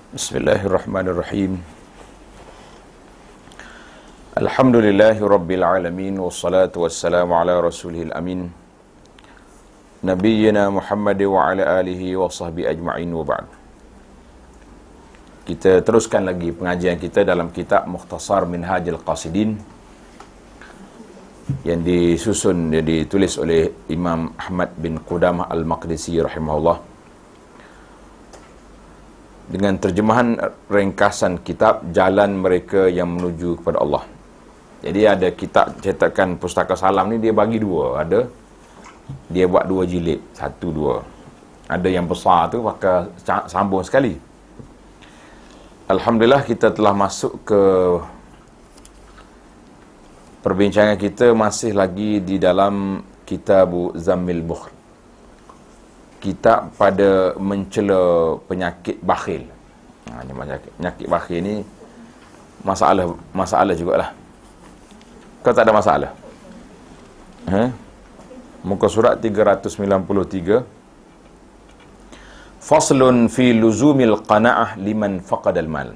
Bismillahirrahmanirrahim. Alhamdulillahi rabbil alamin, wassalatu wassalamu ala rasulihil amin, nabiyyina Muhammad wa ala alihi wa sahbihi ajma'in, wa ba'd. Kita teruskan lagi pengajian kita dalam kitab Mukhtasar Minhajul Qasidin yang disusun, yang ditulis oleh Imam Ahmad bin Qudamah Al-Maqdisi rahimahullah, dengan terjemahan ringkasan kitab Jalan Mereka yang Menuju kepada Allah. Jadi ada kitab cetakan Pustaka Salam ni, dia bagi dua. Ada, dia buat dua jilid, satu dua. Ada yang besar tu pakai sambung sekali. Alhamdulillah, kita telah masuk ke perbincangan kita, masih lagi di dalam Kitabu Zammil Bukhl, kitab pada mencela penyakit bakhil. Ini penyakit bakhil ni masalah jugalah. Kau tak ada masalah? Muka surat 393. Faslun fi luzumil qana'ah liman faqadal mal.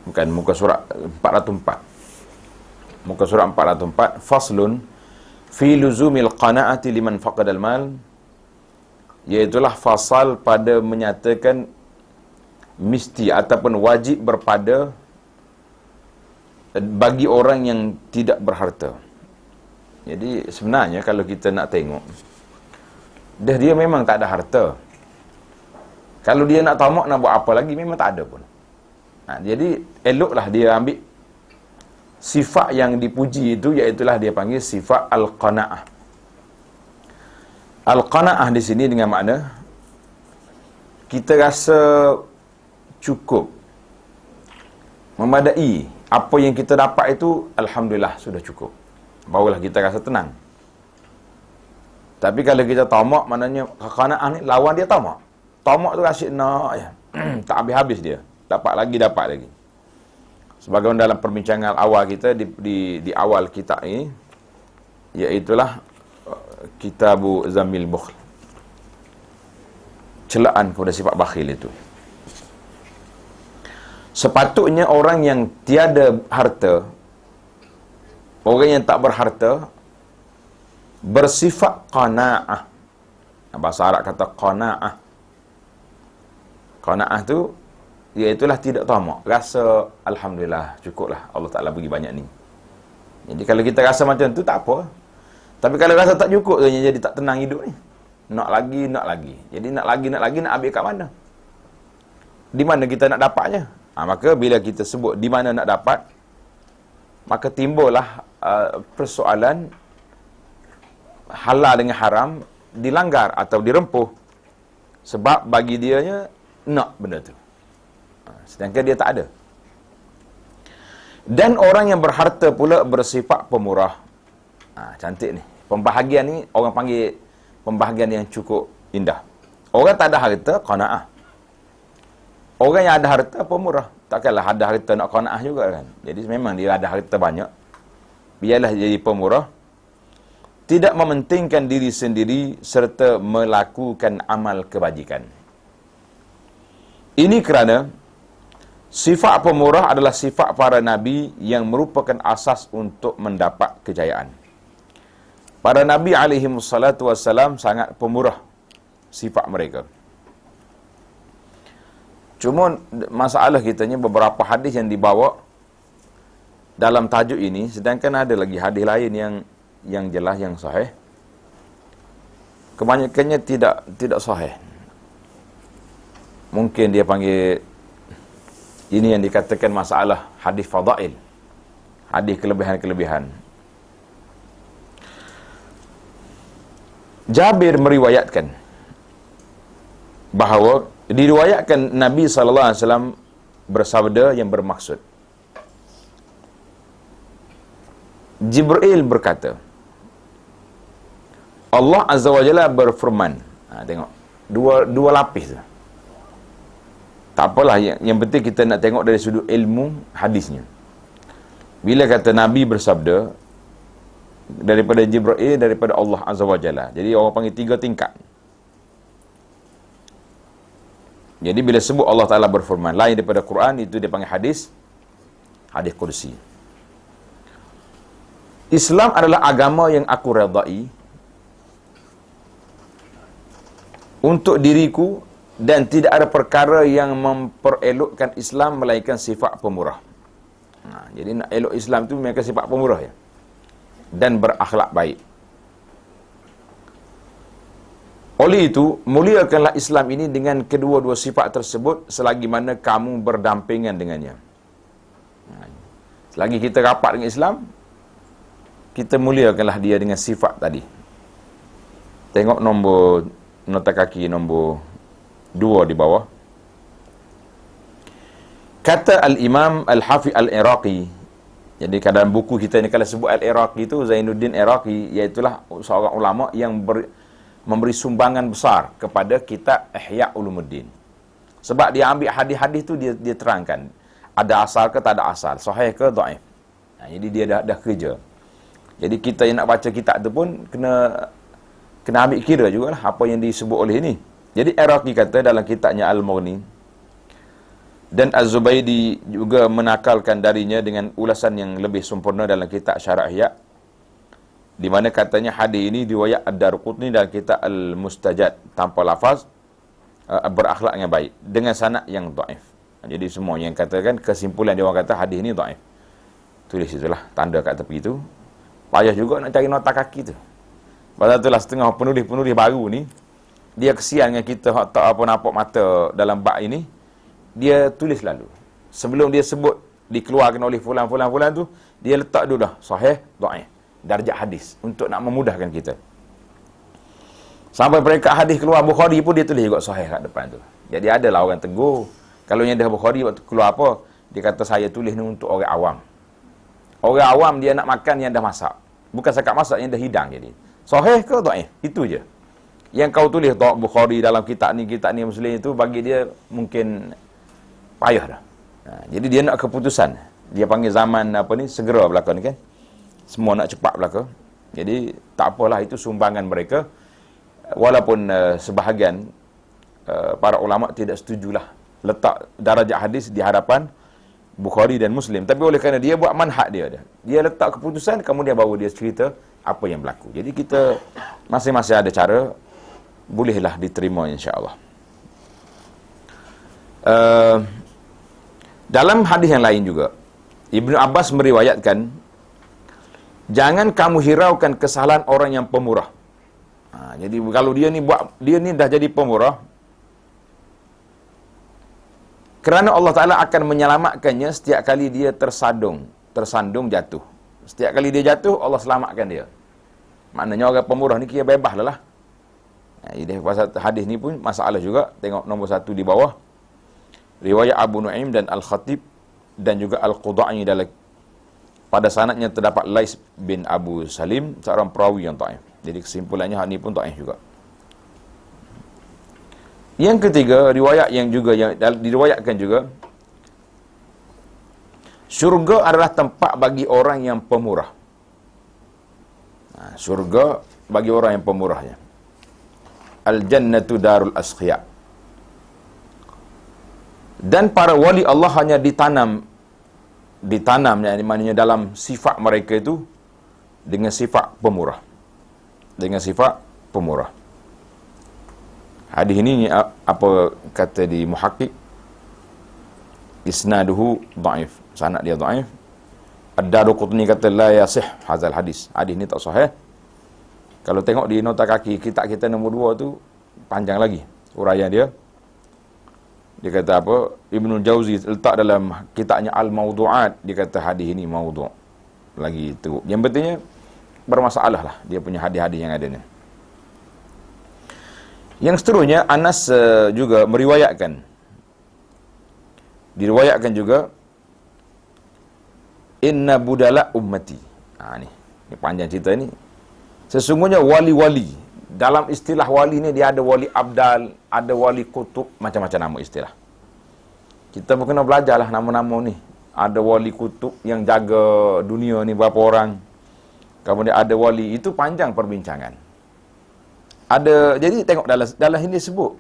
Bukan, muka surat 404. Muka surat 404. Faslun fi luzumil qana'ati liman faqadal mal, iaitulah fasal pada menyatakan mesti ataupun wajib berpada bagi orang yang tidak berharta. Jadi sebenarnya kalau kita nak tengok, dia memang tak ada harta. Kalau dia nak tamak, nak buat apa lagi, memang tak ada pun. Jadi eloklah dia ambil sifat yang dipuji itu, iaitulah dia panggil sifat al-qana'ah. Al-qana'ah di sini dengan makna kita rasa cukup, memadai. Apa yang kita dapat itu, alhamdulillah, sudah cukup. Barulah kita rasa tenang. Tapi kalau kita tamak, maknanya qana'ah ni lawan dia tamak. Tamak tu asyik nak ya. Tak habis-habis dia. Dapat lagi. Sebagaimana dalam perbincangan awal kita di awal kitab ini, iaitulah Kitabu Zammil Bukhl, celaan kepada sifat bakhil itu. Sepatutnya orang yang tiada harta, orang yang tak berharta, bersifat qana'ah. Bahasa Arab kata qana'ah. Qana'ah tu iaitulah tidak tamak, rasa alhamdulillah, cukuplah, Allah Ta'ala bagi banyak ni. Jadi kalau kita rasa macam tu, tak apa. Tapi kalau rasa tak cukup, jadi tak tenang hidup ni. Nak lagi. Jadi nak lagi, nak ambil kat mana? Di mana kita nak dapatnya? Maka bila kita sebut di mana nak dapat, maka timbullah persoalan halal dengan haram dilanggar atau dirempuh. Sebab bagi dianya nak benda tu, sedangkan dia tak ada. Dan orang yang berharta pula bersifat pemurah. Cantik ni. Pembahagian ni orang panggil pembahagian yang cukup indah. Orang tak ada harta, qana'ah. Orang yang ada harta, pemurah. Takkanlah ada harta nak qana'ah juga kan. Jadi memang dia ada harta banyak, biarlah jadi pemurah. Tidak mementingkan diri sendiri serta melakukan amal kebajikan. Ini kerana sifat pemurah adalah sifat para nabi yang merupakan asas untuk mendapat kejayaan. Para nabi alaihimussalatu wassalam sangat pemurah sifat mereka. Cuma masalah kitanya, beberapa hadis yang dibawa dalam tajuk ini, sedangkan ada lagi hadis lain yang jelas, yang sahih. Kebanyakannya tidak sahih. Mungkin dia panggil ini yang dikatakan masalah hadis fadail, hadis kelebihan-kelebihan. Jabir meriwayatkan bahawa diriwayatkan Nabi SAW bersabda yang bermaksud, Jibril berkata, Allah Azza wa Jalla berfirman. Tengok, dua lapis tu. Tak apalah, yang penting kita nak tengok dari sudut ilmu hadisnya. Bila kata Nabi bersabda, daripada Jibril, daripada Allah Azza wa Jalla. Jadi orang panggil 3 tingkat. Jadi bila sebut Allah Ta'ala berfirman lain daripada Quran, itu dia panggil hadis kursi. Islam adalah agama yang aku redai untuk diriku, dan tidak ada perkara yang memperelokkan Islam melainkan sifat pemurah. Jadi nak elok Islam tu melainkan sifat pemurah ya, dan berakhlak baik. Oleh itu, muliakanlah Islam ini dengan kedua-dua sifat tersebut selagi mana kamu berdampingan dengannya. Selagi kita rapat dengan Islam, kita muliakanlah dia dengan sifat tadi. Tengok nombor nota kaki nombor 2 di bawah. Kata Al-Imam Al-Hafiz Al-Iraqi. Jadi dalam buku kita ni, kalau sebut Al-Iraqi itu Zainuddin Iraqi, iaitulah seorang ulama yang memberi sumbangan besar kepada kitab Ihya Ulumuddin. Sebab dia ambil hadis-hadis tu, dia terangkan ada asal ke tak ada asal, sahih ke dhaif. Jadi dia dah kerja. Jadi kita yang nak baca kitab tu pun kena ambil kira jugalah apa yang disebut oleh ini. Jadi Iraqi kata dalam kitabnya Al-Mughni, dan Az-Zubaydi juga menakalkan darinya dengan ulasan yang lebih sempurna dalam kitab Syarah Ihya, di mana katanya hadis ini riwayat Ad-Darqutni dalam kitab Al-Mustajad tanpa lafaz berakhlak yang baik dengan sanad yang dhaif. Jadi semua yang katakan kesimpulan dia orang kata hadis ini dhaif. Tulis itulah tanda kat tepi itu. Payah juga nak cari nota kaki tu. Pasal itulah setengah penulis-penulis baru ni, dia kesian dengan kita tak apa nampak mata dalam bab ini, dia tulis lalu. Sebelum dia sebut dikeluarkan oleh fulan tu, dia letak dulu dah sahih, dhaif, darjah hadis untuk nak memudahkan kita. Sampai peringkat hadis keluar Bukhari pun dia tulis juga sahih kat depan tu. Jadi adalah orang tegur. Kalau yang dah Bukhari waktu keluar apa, dia kata saya tulis ni untuk orang awam. Orang awam dia nak makan yang dah masak. Bukan sekat masak yang dah hidang jadi. Sahih ke dhaif? Itu je. Yang kau tulis Bukhari dalam kitab ni Muslim itu, bagi dia mungkin payah dah. Jadi dia nak keputusan. Dia panggil zaman apa ni, segera belaka ni kan. Semua nak cepat belaka. Jadi tak apalah, itu sumbangan mereka. Walaupun sebahagian para ulama tidak setujulah letak darajat hadis di hadapan Bukhari dan Muslim. Tapi oleh kerana dia buat manhaj dia letak keputusan, kemudian baru dia cerita apa yang berlaku. Jadi kita masing-masing ada cara, bolehlah diterima insya-Allah. Dalam hadis yang lain juga, Ibnu Abbas meriwayatkan, jangan kamu hiraukan kesalahan orang yang pemurah. Jadi kalau dia ni dah jadi pemurah, kerana Allah Ta'ala akan menyelamatkannya setiap kali dia tersandung jatuh. Setiap kali dia jatuh, Allah selamatkan dia. Maknanya orang pemurah ni kira bebas lah. Jadi pasal hadis ni pun masalah juga. Tengok nombor 1 di bawah. Riwayat Abu Nu'aim dan Al-Khatib dan juga Al-Quda'i dalam pada sanadnya terdapat Lais bin Abu Salim, seorang perawi yang dhaif. Jadi kesimpulannya hadis ni pun dhaif juga. Yang ketiga, riwayat yang diriwayatkan juga, syurga adalah tempat bagi orang yang pemurah. Syurga bagi orang yang pemurahnya. Al-jannatu darul asqiya. Dan para wali Allah hanya ditanam maknanya dalam sifat mereka itu dengan sifat pemurah. Dengan sifat pemurah. Hadis ini apa kata di muhaqqiq, isnaduhu dhaif, sanad dia dhaif. Ad-Darqutni kata la yasih hadzal hadis. Hadis ni tak sahih. Kalau tengok di nota kaki kitab kita nombor 2 tu panjang lagi uraian dia. Dia kata apa? Ibnu Jauzi letak dalam kitabnya Al-Mawdu'at, dia kata hadis ini maudhu'. Lagi teruk. Yang pentingnya bermasalah lah dia punya hadis-hadis yang ada ni. Yang seterusnya, Anas juga diriwayatkan juga, inna budala ummati. Ni panjang cerita ni. Sesungguhnya wali-wali, dalam istilah wali ni dia ada wali abdal, ada wali kutub, macam-macam nama istilah. Kita pun kena belajarlah nama-nama ni. Ada wali kutub yang jaga dunia ni berapa orang. Kemudian ada wali, itu panjang perbincangan. Jadi tengok dalam ini sebut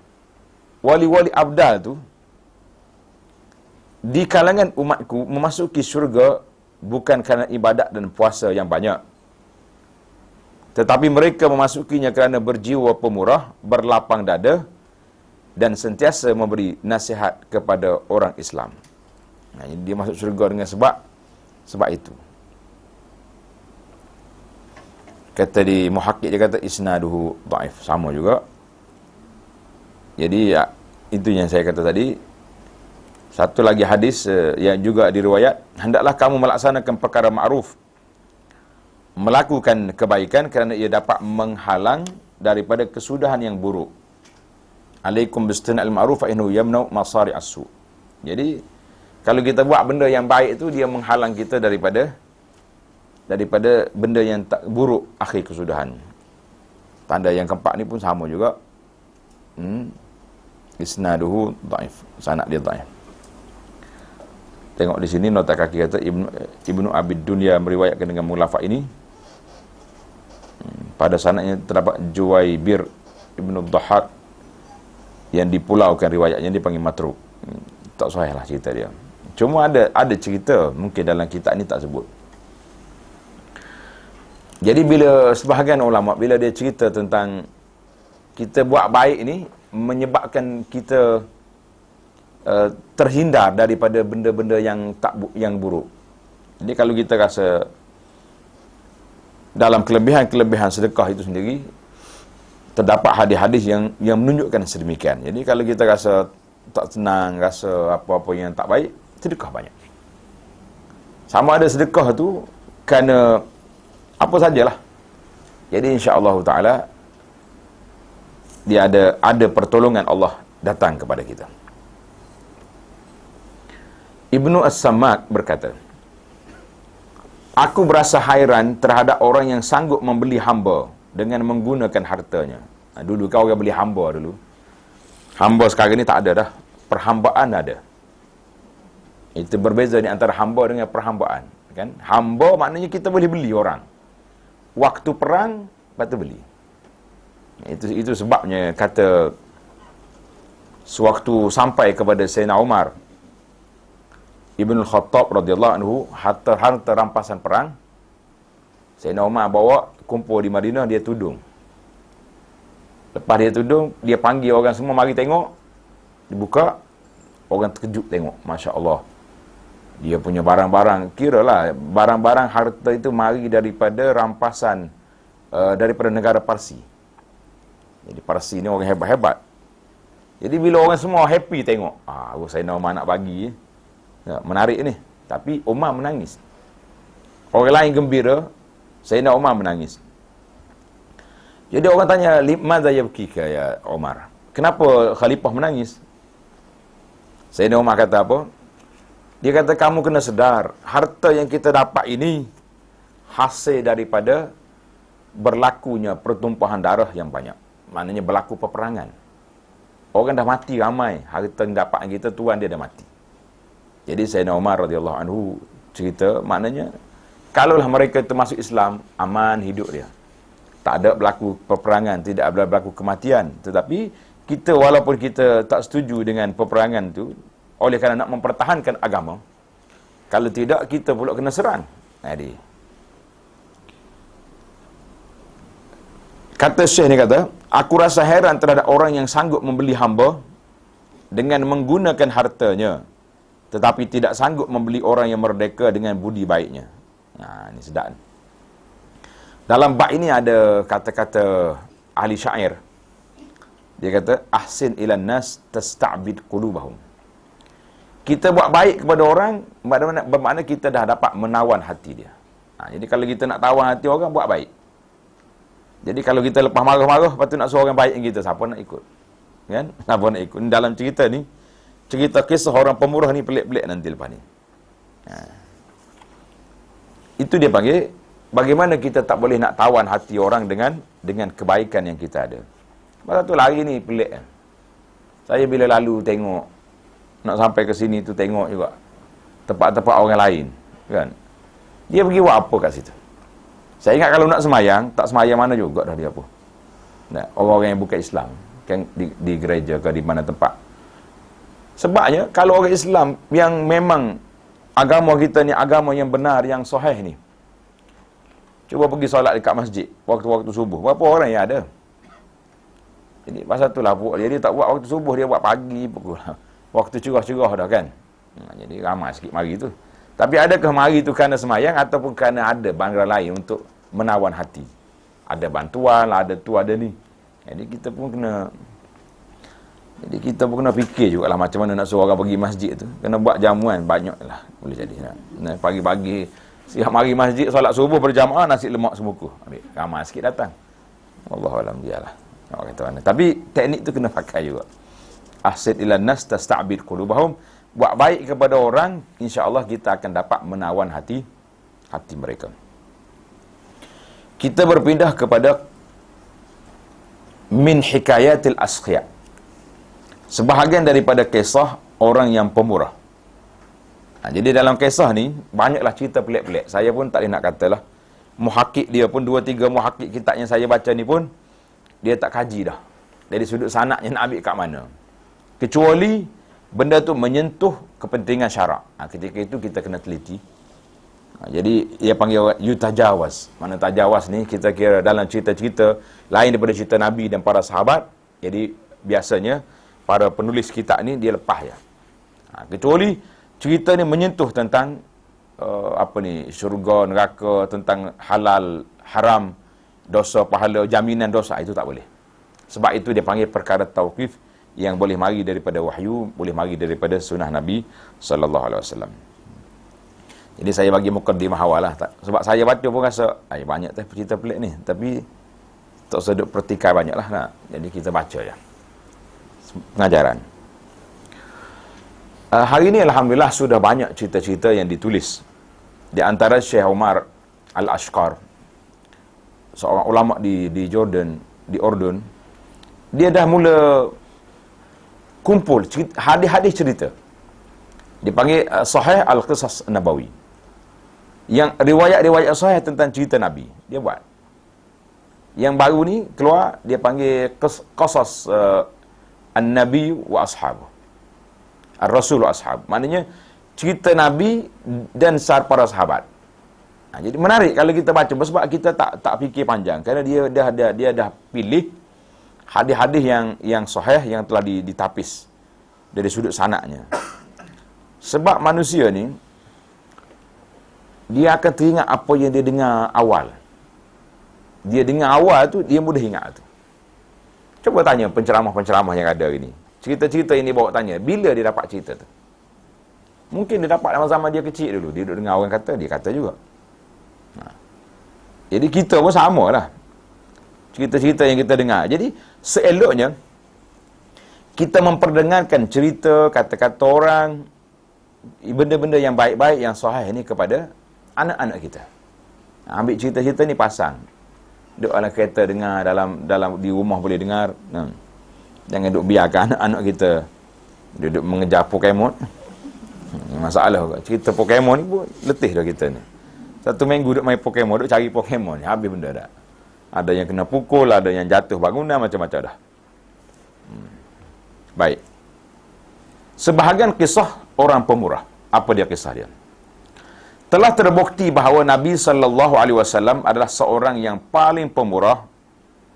wali-wali abdal tu di kalangan umatku memasuki syurga bukan kerana ibadat dan puasa yang banyak, tetapi mereka memasukinya kerana berjiwa pemurah, berlapang dada dan sentiasa memberi nasihat kepada orang Islam. Nah, dia masuk syurga dengan sebab itu. Kata di muhakkik, dia kata isnaduhu dhaif, sama juga. Jadi ya, itu yang saya kata tadi. Satu lagi hadis yang juga diriwayat, hendaklah kamu melaksanakan perkara ma'ruf, melakukan kebaikan kerana ia dapat menghalang daripada kesudahan yang buruk. Alaikum bistina'il ma'ruf fa innahu yamna'u masari as-su. Jadi kalau kita buat benda yang baik itu, dia menghalang kita daripada benda yang tak buruk, akhir kesudahan. Tanda yang keempat ni pun sama juga. Isnaduhu dhaif, sanad dia dhaif. Tengok di sini nota kaki kata Ibnu Abid Dunya meriwayatkan dengan mulafak ini. Pada sanadnya terdapat Juwaibir Ibnu Dhahhak yang dipulaukan riwayatnya, dipanggil matruk. Tak sahih lah cerita dia. Cuma ada cerita, mungkin dalam kitab ni tak sebut. Jadi bila sebahagian ulama, bila dia cerita tentang kita buat baik ni menyebabkan kita terhindar daripada benda-benda yang buruk. Jadi kalau kita rasa dalam kelebihan-kelebihan sedekah itu sendiri terdapat hadis-hadis yang menunjukkan sedemikian. Jadi kalau kita rasa tak senang, rasa apa-apa yang tak baik, sedekah banyak. Sama ada sedekah tu kerana apa sajalah. Jadi insya-Allah taala dia ada pertolongan Allah datang kepada kita. Ibnu As-Sammak berkata, aku berasa hairan terhadap orang yang sanggup membeli hamba dengan menggunakan hartanya. Dulu kau orang beli hamba dulu. Hamba sekarang ni tak ada dah. Perhambaan ada. Itu berbeza di antara hamba dengan perhambaan. Kan? Hamba maknanya kita boleh beli orang. Waktu perang, lepas tu beli. Itu sebabnya kata sewaktu sampai kepada Sayyidina Umar Ibn Khattab radhiyallahu anhu harta rampasan perang, Sayyidina Umar bawa kumpul di Madinah, dia tudung. Lepas dia tudung, dia panggil orang semua mari tengok. Dibuka, orang terkejut tengok, masya-Allah. Dia punya barang-barang, kiralah barang-barang harta itu mari daripada rampasan daripada negara Parsi. Jadi Parsi ni orang hebat-hebat. Jadi bila orang semua happy tengok, Sayyidina Umar nak bagi, menarik ni. Tapi Umar menangis. Orang lain gembira, Sayyidina Umar menangis. Jadi orang tanya, "Limadza yabkika ya Umar?" Kenapa khalifah menangis? Sayyidina Umar kata apa? Dia kata, kamu kena sedar, harta yang kita dapat ini hasil daripada berlakunya pertumpahan darah yang banyak. Maknanya berlaku peperangan. Orang dah mati ramai, harta yang dapat kita, tuan dia dah mati. Jadi Sayyidina Umar radhiyallahu anhu cerita, maknanya kalaulah mereka termasuk Islam, aman hidup dia. Tak ada berlaku peperangan, tidak ada berlaku kematian. Tetapi kita walaupun kita tak setuju dengan peperangan tu, oleh kerana nak mempertahankan agama, kalau tidak kita pula kena serang. Jadi kata Syekh ni kata, aku rasa heran terhadap orang yang sanggup membeli hamba dengan menggunakan hartanya, tetapi tidak sanggup membeli orang yang merdeka dengan budi baiknya. Ini sedap. Dalam bab ini ada kata-kata ahli syair. Dia kata, ahsin ilan nas tasta'bid qulubahum. Kita buat baik kepada orang, bermakna kita dah dapat menawan hati dia. Jadi kalau kita nak tawan hati orang, buat baik. Jadi kalau kita lepas marah-marah, lepas tu nak suruh orang baik dengan kita, siapa nak ikut? Kan? Siapa nak ikut? Dalam cerita ni, cerita kisah orang pemurah ni pelik-pelik nanti lepas ni. Itu dia panggil, bagaimana kita tak boleh nak tawan hati orang dengan kebaikan yang kita ada. Masa tu lari ni pelik. Saya bila lalu tengok, nak sampai ke sini tu tengok juga tempat-tempat orang lain, kan? Dia pergi buat apa kat situ? Saya ingat kalau nak semayang, tak semayang mana juga dah dia pun. Nah, orang-orang yang bukan Islam, kan di gereja ke di mana tempat. Sebabnya, kalau orang Islam yang memang agama kita ni agama yang benar, yang sahih ni, cuba pergi solat dekat masjid waktu-waktu subuh. Berapa orang yang ada? Jadi pasal itulah dia tak buat waktu subuh, dia buat pagi pukul waktu cerah-cerah dah kan. Jadi ramai sikit mari tu. Tapi adakah mari tu kerana semayang ataupun kerana ada bangsa lain untuk menawan hati? Ada bantuan, ada tu, ada ni. Jadi kita pun kena fikir jugalah macam mana nak suruh orang pergi masjid tu. Kena buat jamuan banyaklah boleh jadi. Nah, pagi-pagi siap mari masjid solat subuh berjamaah, nasi lemak semuku. Ambil ramai sikit datang. Wallahualam biarlah. Tapi teknik tu kena pakai juga. Ahsid ilan nas tasta'bid qulubahum. Buat baik kepada orang, insya-Allah kita akan dapat menawan hati mereka. Kita berpindah kepada min hikayatil asqiya. Sebahagian daripada kisah orang yang pemurah. Jadi dalam kisah ni banyaklah cerita pelik-pelik. Saya pun tak boleh nak katalah. Muhakkik dia pun 2-3 muhakkik kitab yang saya baca ni pun dia tak kaji dah. Dari sudut sanadnya nak ambil kat mana. Kecuali benda tu menyentuh kepentingan syarak. Ketika itu kita kena teliti. Jadi dia panggil yutajawaz. Mana tajawaz ni kita kira dalam cerita-cerita lain daripada cerita Nabi dan para sahabat. Jadi biasanya para penulis kitab ni dia lepas je. Kecuali cerita ni menyentuh tentang syurga, neraka, tentang halal, haram, dosa, pahala, jaminan dosa, itu tak boleh. Sebab itu dia panggil perkara tauqif yang boleh mari daripada wahyu, boleh mari daripada sunnah Nabi sallallahu alaihi wasallam. Jadi saya bagi mukadimah awal lah. Sebab saya baca pun rasa banyak cerita pelik ni, tapi tak usah duk pertikai banyaklah nak. Jadi kita baca je. Pengajaran. Hari ini alhamdulillah sudah banyak cerita-cerita yang ditulis. Di antara Syekh Umar Al-Ashqar, seorang ulama di Jordan, di Urdun, dia dah mula kumpul hadis-hadis cerita. Dipanggil Sahih Al-Qisas Nabawi. Yang riwayat-riwayat sahih tentang cerita Nabi, dia buat. Yang baru ni keluar, dia panggil Qasas An-Nabi wa Ashab. Ar-Rasul wa Ashab. Maknanya cerita Nabi dan para sahabat. Jadi menarik kalau kita baca, sebab kita tak fikir panjang kerana dia dah pilih hadis-hadis yang sahih yang telah ditapis dari sudut sanadnya. Sebab manusia ni dia akan teringat apa yang dia dengar awal. Dia dengar awal tu dia mudah ingat tu. Cuba tanya penceramah-penceramah yang ada hari ni. Cerita-cerita yang dia bawa tanya, bila dia dapat cerita tu? Mungkin dia dapat zaman dia kecil dulu. Dia duduk dengar orang kata, dia kata juga. Jadi kita pun sama lah. Cerita-cerita yang kita dengar. Jadi seeloknya kita memperdengarkan cerita, kata-kata orang, benda-benda yang baik-baik, yang sahih ni kepada anak-anak kita. Ambil cerita-cerita ni pasang. Duduk dalam kereta dengar, dalam di rumah boleh dengar. Jangan duduk biarkan anak-anak kita duduk mengejar Pokemon. Masalah juga. Cerita Pokemon ni pun letih dah kita ni. 1 minggu duduk main Pokemon, duduk cari Pokemon. Habis benda dah. Ada yang kena pukul, ada yang jatuh bangunan, macam-macam dah. Baik. Sebahagian kisah orang pemurah. Apa dia kisah dia? Telah terbukti bahawa Nabi SAW adalah seorang yang paling pemurah,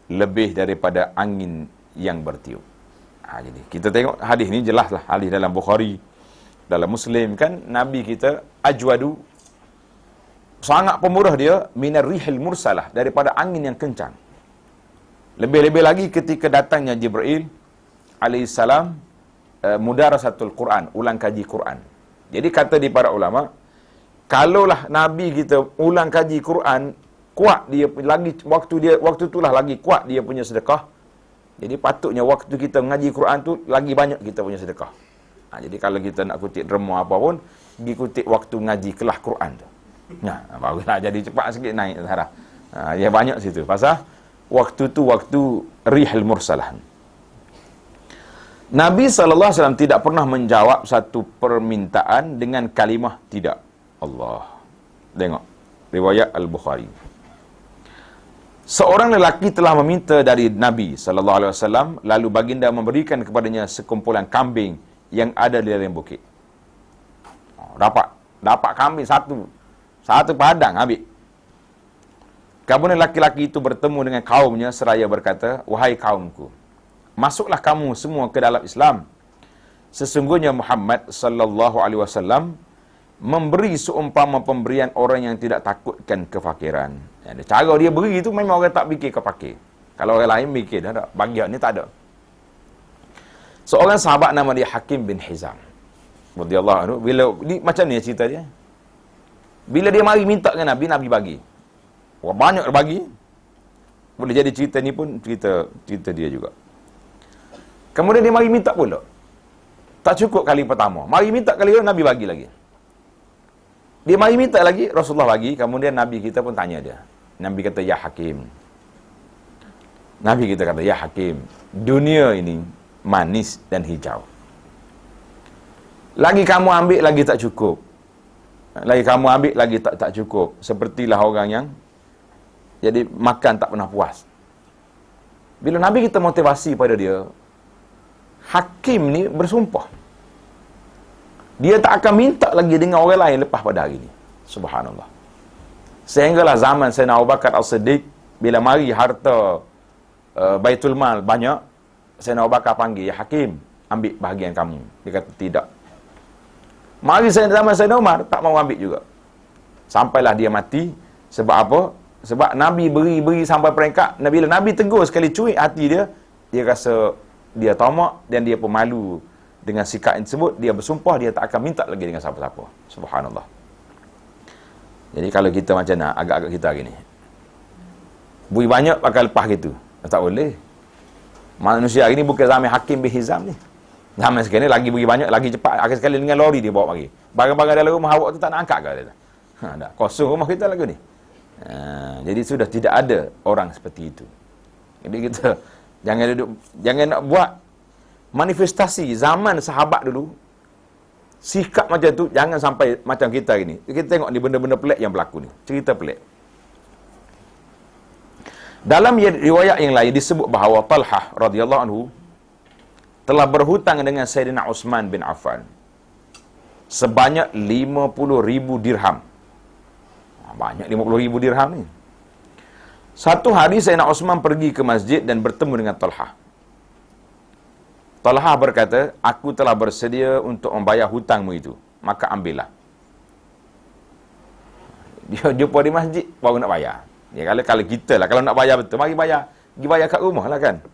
lebih daripada angin yang bertiup. Jadi kita tengok hadis ni jelaslah, hadis dalam Bukhari, dalam Muslim kan, Nabi kita ajwadu, sangat pemurah dia, minar rihil mursalah, daripada angin yang kencang. Lebih-lebih lagi ketika datangnya Jibril alaihissalam, mudarasatul Quran, ulang kaji Quran. Jadi kata di para ulama, kalaulah Nabi kita ulang kaji Quran, kuat dia lagi, waktu itulah lagi kuat dia punya sedekah. Jadi patutnya waktu kita mengaji Quran tu lagi banyak kita punya sedekah. Jadi kalau kita nak kutip derma apa pun, pergi kutip waktu ngaji kelas Quran tu. Barulah jadi cepat sikit naik darah. Dia banyak situ. Pasal waktu tu waktu rihal mursalah. Nabi SAW tidak pernah menjawab satu permintaan dengan kalimah tidak. Allah. Tengok riwayat Al-Bukhari. Seorang lelaki telah meminta dari Nabi sallallahu alaihi wasallam, lalu baginda memberikan kepadanya sekumpulan kambing yang ada di dalam bukit. Dapat kambing satu padang ambil. Kemudian laki-laki itu bertemu dengan kaumnya seraya berkata, "Wahai kaumku, masuklah kamu semua ke dalam Islam. Sesungguhnya Muhammad sallallahu alaihi wasallam memberi seumpama pemberian orang yang tidak takutkan kefakiran." Jadi, cara dia beri itu memang orang tak fikir kefakir. Kalau orang lain fikir dah tak. Bagi ni tak ada. Seorang sahabat nama dia Hakim bin Hizam radhiyallahu anhu, bila ni macam ni cerita dia. Bila dia mari minta dengan Nabi, Nabi bagi. Orang banyak bagi. Boleh jadi cerita ni pun cerita dia juga. Kemudian dia mari minta pula. Tak cukup kali pertama. Mari minta kali kedua, Nabi bagi lagi. Dia mari minta lagi, Rasulullah bagi. Kemudian Nabi kita pun tanya dia. Nabi kata, "Ya Hakim." Nabi kita kata, "Ya Hakim, dunia ini manis dan hijau. Lagi kamu ambil, lagi tak cukup. Lagi kamu ambil, lagi tak cukup. Sepertilah orang yang jadi makan tak pernah puas." Bila Nabi kita motivasi pada dia, Hakim ni bersumpah. Dia tak akan minta lagi dengan orang lain lepas pada hari ni. Subhanallah. Sehinggalah zaman Sayyidina Abu Bakar As-Siddiq, bila mari harta Baitul Mal banyak, Sayyidina Abu Bakar panggil, "Ya Hakim, ambil bahagian kamu." Dia kata, "Tidak." Mari zaman Sayyidina Umar, tak mau ambil juga. Sampailah dia mati. Sebab apa? Sebab Nabi beri sampai peringkat, bila Nabi tegur sekali cuik hati dia, dia rasa dia tamak dan dia pemalu dengan sikap yang tersebut. Dia bersumpah dia tak akan minta lagi dengan siapa-siapa. Subhanallah. Jadi kalau kita macam nak, agak-agak kita hari ni, beri banyak pakai lepas gitu, tak boleh. Manusia hari ni bukan zaman Hakim bin Hizam ni. Zaman sekarang ni lagi beri banyak, lagi cepat. Akhir sekali dengan lori dia bawa pergi. Barang-barang dalam rumah awak tu tak nak angkat ke? Dah kosong rumah kita lagu ni. Jadi sudah tidak ada orang seperti itu. Jadi kita jangan nak buat manifestasi zaman sahabat dulu. Sikap macam tu jangan sampai macam kita hari ni. Kita tengok ni benda-benda pelik yang berlaku ni. Cerita pelik. Dalam riwayat yang lain disebut bahawa Talhah radhiyallahu anhu telah berhutang dengan Sayyidina Uthman bin Affan sebanyak 50,000 dirham. Banyak 50,000 dirham ni. Satu hari Sayyidina Uthman pergi ke masjid dan bertemu dengan Talhah. Talhah berkata, "Aku telah bersedia untuk membayar hutangmu itu, maka ambillah." Dia jumpa di masjid baru nak bayar. Ya, kalau kita lah, kalau nak bayar betul, mari bayar. Pergi bayar kat rumah lah kan.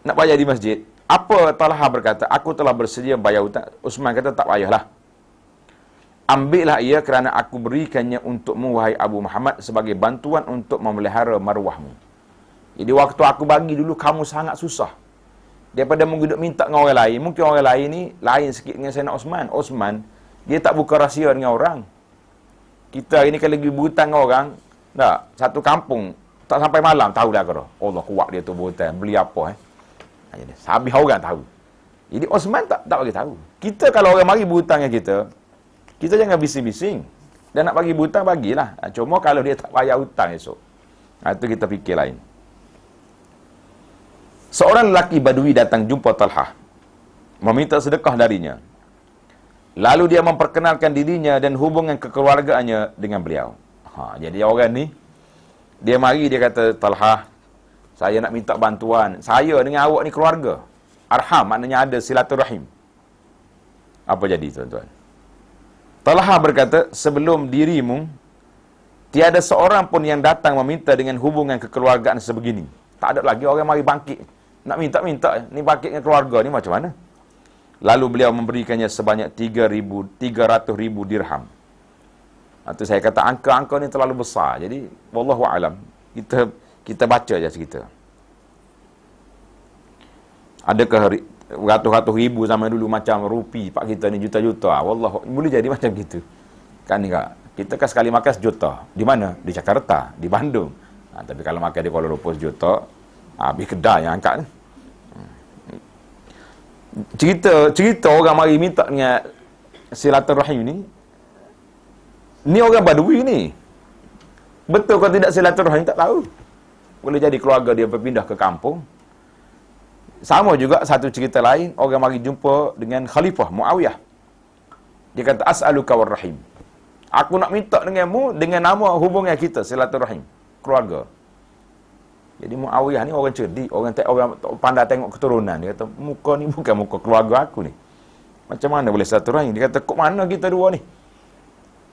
Nak bayar di masjid. Apa Talhah berkata? "Aku telah bersedia bayar hutang." Uthman kata, "Tak payahlah. Ambillah ia kerana aku berikannya untukmu, wahai Abu Muhammad, sebagai bantuan untuk memelihara maruahmu. Jadi waktu aku bagi dulu, kamu sangat susah. Daripada mungkin minta dengan orang lain. Mungkin orang lain ni lain sikit dengan Sayyidina Uthman. Uthman, dia tak buka rahsia dengan orang. Kita hari ni kalau pergi berhutang dengan orang, tak, satu kampung, tak sampai malam, tahulah kau. Allah kuat dia tu berhutang, beli apa Jadi, habis orang tahu. Jadi Uthman tak bagi tahu. Kita kalau orang mari berhutang dengan kita jangan bising-bising. Dan nak bagi berhutang, bagilah. Cuma kalau dia tak bayar hutang esok, itu kita fikir lain. Seorang lelaki Badui datang jumpa Talhah, meminta sedekah darinya. Lalu dia memperkenalkan dirinya dan hubungan kekeluargaannya dengan beliau. Jadi orang ni, dia mari, dia kata, "Talhah, saya nak minta bantuan. Saya dengan awak ni keluarga. Arham, maknanya ada silaturahim." Apa jadi tuan-tuan? Talhah berkata, "Sebelum dirimu, tiada seorang pun yang datang meminta dengan hubungan kekeluargaan sebegini." Tak ada lagi orang mari bangkit. Nak minta-minta, ni bangkit dengan keluarga ni macam mana? Lalu beliau memberikannya sebanyak 300,000 dirham. Itu saya kata angka-angka ni terlalu besar. Jadi, wallahu alam. Kita baca je cerita. Adakah ratus-ratus ribu zaman dulu macam rupi pak kita ni juta-juta? Wallah, boleh jadi macam gitu. Kan ni kak. Kita kan sekali makan sejuta. Di mana? Di Jakarta, di Bandung. Tapi kalau makan di Kuala Lumpur sejuta, habis kedai yang angkat ni. Cerita orang mari minta dengan silaturahim ni orang Badui ni. Betul kalau tidak silaturahim tak tahu. Boleh jadi keluarga dia berpindah ke kampung. Sama juga satu cerita lain, orang mari jumpa dengan Khalifah Muawiyah. Dia kata, as'aluka warrahim. Aku nak minta denganmu dengan nama hubungan kita, silaturahim, keluarga. Jadi Muawiyah ni orang cerdik, orang pandai tengok keturunan. Dia kata, muka ni bukan muka keluarga aku ni. Macam mana boleh silaturahim? Dia kata, kok mana kita dua ni?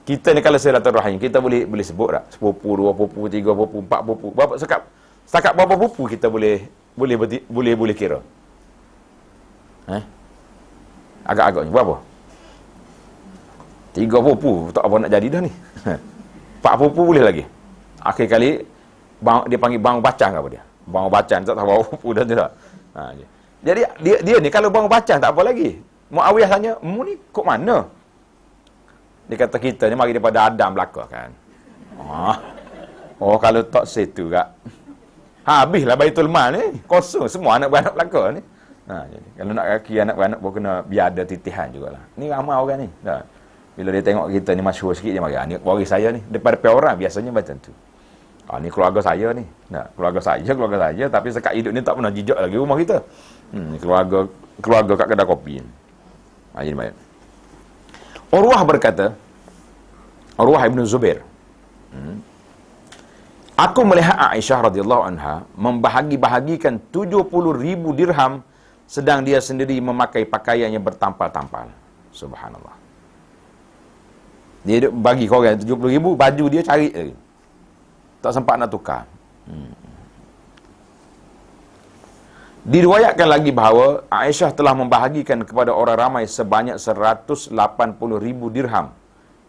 Kita ni kalau silaturahim, kita boleh sebut tak? Sepupu, dua pupu, tiga pupu, empat pupu. Berapa setakat berapa pupu kita boleh kira? Agak-agaknya berapa? 3 pupu, tak apa nak jadi dah ni. 4 pupu boleh lagi. Akhir kali dia panggil bang bacang apa dia? Bang bacang tak tahu berapa pupu dah tidak. Jadi dia ni kalau bang bacang tak apa lagi. Muawiyah tanya, "Mu ni kok mana?" Dia kata, kita ni mari daripada Adam belaka kan. Oh kalau tak situ kak. Habislah Baitul Mal ni. Kosong semua anak beranak belaka ni. Jadi kalau nak kaki anak beranak pun kena biar ada titihan jugalah. Ni ramai orang ni. Bila dia tengok kita ni masyhur sikit, dia mari, ni waris saya ni. Daripada orang biasanya macam tu. Ni keluarga saya ni. Keluarga saya, tapi sekat hidup ni tak pernah jijak lagi rumah kita. Ni keluarga kat kedai kopi ni. Jadi baik. Urwah berkata, Urwah Ibn Zubair, aku melihat Aisyah radhiyallahu anha membahagi-bahagikan 70,000 dirham sedang dia sendiri memakai pakaian yang bertampal-tampal. Subhanallah. Dia bagi korang 70,000, baju dia cari lagi. Tak sempat nak tukar. Diriwayatkan lagi bahawa Aisyah telah membahagikan kepada orang ramai sebanyak 180,000 dirham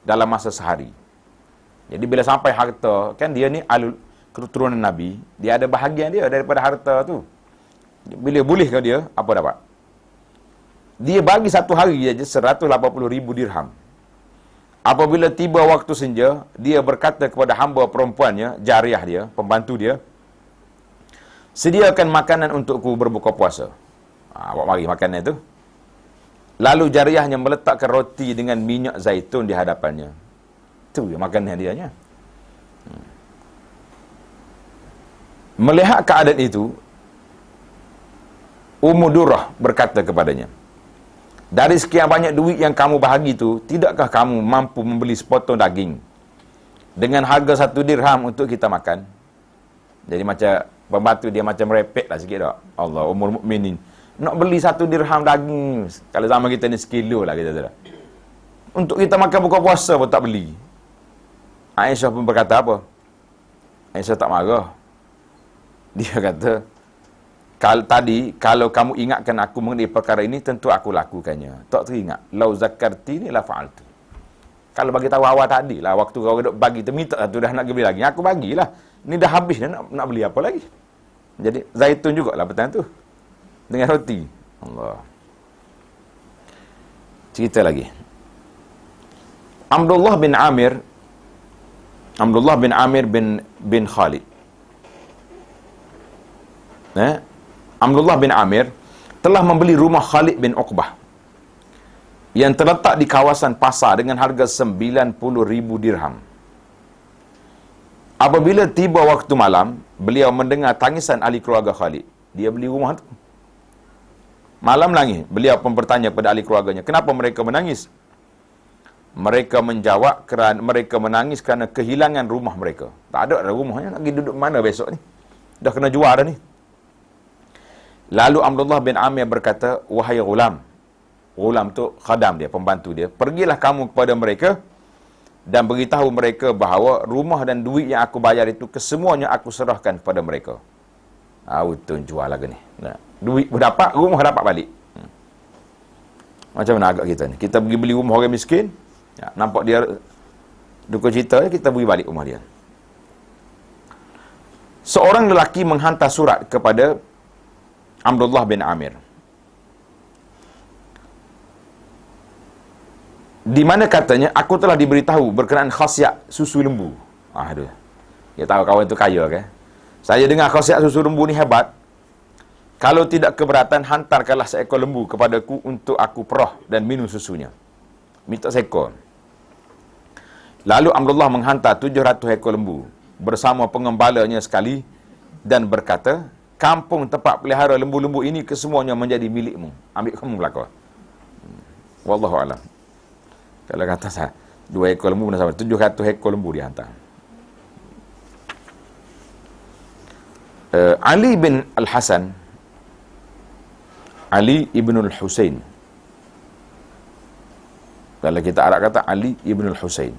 dalam masa sehari. Jadi bila sampai harta, kan dia ni keturunan Nabi, dia ada bahagian dia daripada harta tu. Bila boleh ke dia, apa dapat? Dia bagi satu hari saja 180,000 dirham. Apabila tiba waktu senja, dia berkata kepada hamba perempuannya, jariah dia, pembantu dia, sediakan makanan untukku berbuka puasa. Awak mari makanan itu. Lalu jariahnya meletakkan roti dengan minyak zaitun di hadapannya. Itu makanan dia nya. Melihat keadaan itu, Ummu Durrah berkata kepadanya, dari sekian banyak duit yang kamu bahagi itu, tidakkah kamu mampu membeli sepotong daging dengan harga 1 dirham untuk kita makan? Jadi macam pembantu dia macam merepek lah sikit tak? Allah, Ummul Mukminin. Nak beli 1 dirham daging, kalau zaman kita ni sekilo lah kita tak. Untuk kita makan buka puasa pun tak beli. Aisyah pun berkata apa? Aisyah tak marah. Dia kata, kalau kamu ingatkan aku mengenai perkara ini, tentu aku lakukannya. Tak teringat. Lau zakarti ni la fa'altu. Kalau bagi tahu awal tadi lah, waktu kau duk bagi, terminta tu dah nak beli lagi. Aku bagilah. Ni dah habis dah, nak beli apa lagi? Jadi, zaitun jugalah petang tu. Dengan roti. Allah. Cerita lagi. Abdullah bin Amir bin Khalid. Abdullah bin Amir telah membeli rumah Khalid bin Uqbah yang terletak di kawasan pasar dengan harga 90,000 dirham. Apabila tiba waktu malam, beliau mendengar tangisan ahli keluarga Khalid. Dia beli rumah tu. Malam lagi, beliau pun bertanya kepada ahli keluarganya, kenapa mereka menangis? Mereka menjawab, kerana mereka menangis kerana kehilangan rumah mereka. Tak ada rumahnya, nak pergi duduk mana besok ni? Dah kena jual dah ni. Lalu Abdullah bin Amir berkata, wahai ghulam tu khadam dia, pembantu dia, pergilah kamu kepada mereka dan beritahu mereka bahawa rumah dan duit yang aku bayar itu kesemuanya aku serahkan kepada mereka. Utun jual lagi ni. Duit berdapat, rumah dapat balik. Macam mana agak kita ni? Kita pergi beli rumah orang miskin, nampak dia duka cita, kita beri balik rumah dia. Seorang lelaki menghantar surat kepada Abdullah bin Amir, di mana katanya, aku telah diberitahu berkenaan khasiat susu lembu. Aduh, dia tahu kawan itu kaya kan. Saya dengar khasiat susu lembu ni hebat. Kalau tidak keberatan, hantarkanlah seekor lembu kepadaku untuk aku perah dan minum susunya. Minta seekor. Lalu Abdullah menghantar 700 ekor lembu bersama pengembalanya sekali dan berkata, kampung tempat pelihara lembu-lembu ini kesemuanya menjadi milikmu. Ambil kamu belakang. Wallahu alam. Kalau kata saya 2 ekor lembu sama 700 ekor lembu dia hantar. Ali bin Al-Hasan, Ali ibn Al-Husain. Kalau kita Arab kata Ali ibn Al-Husain,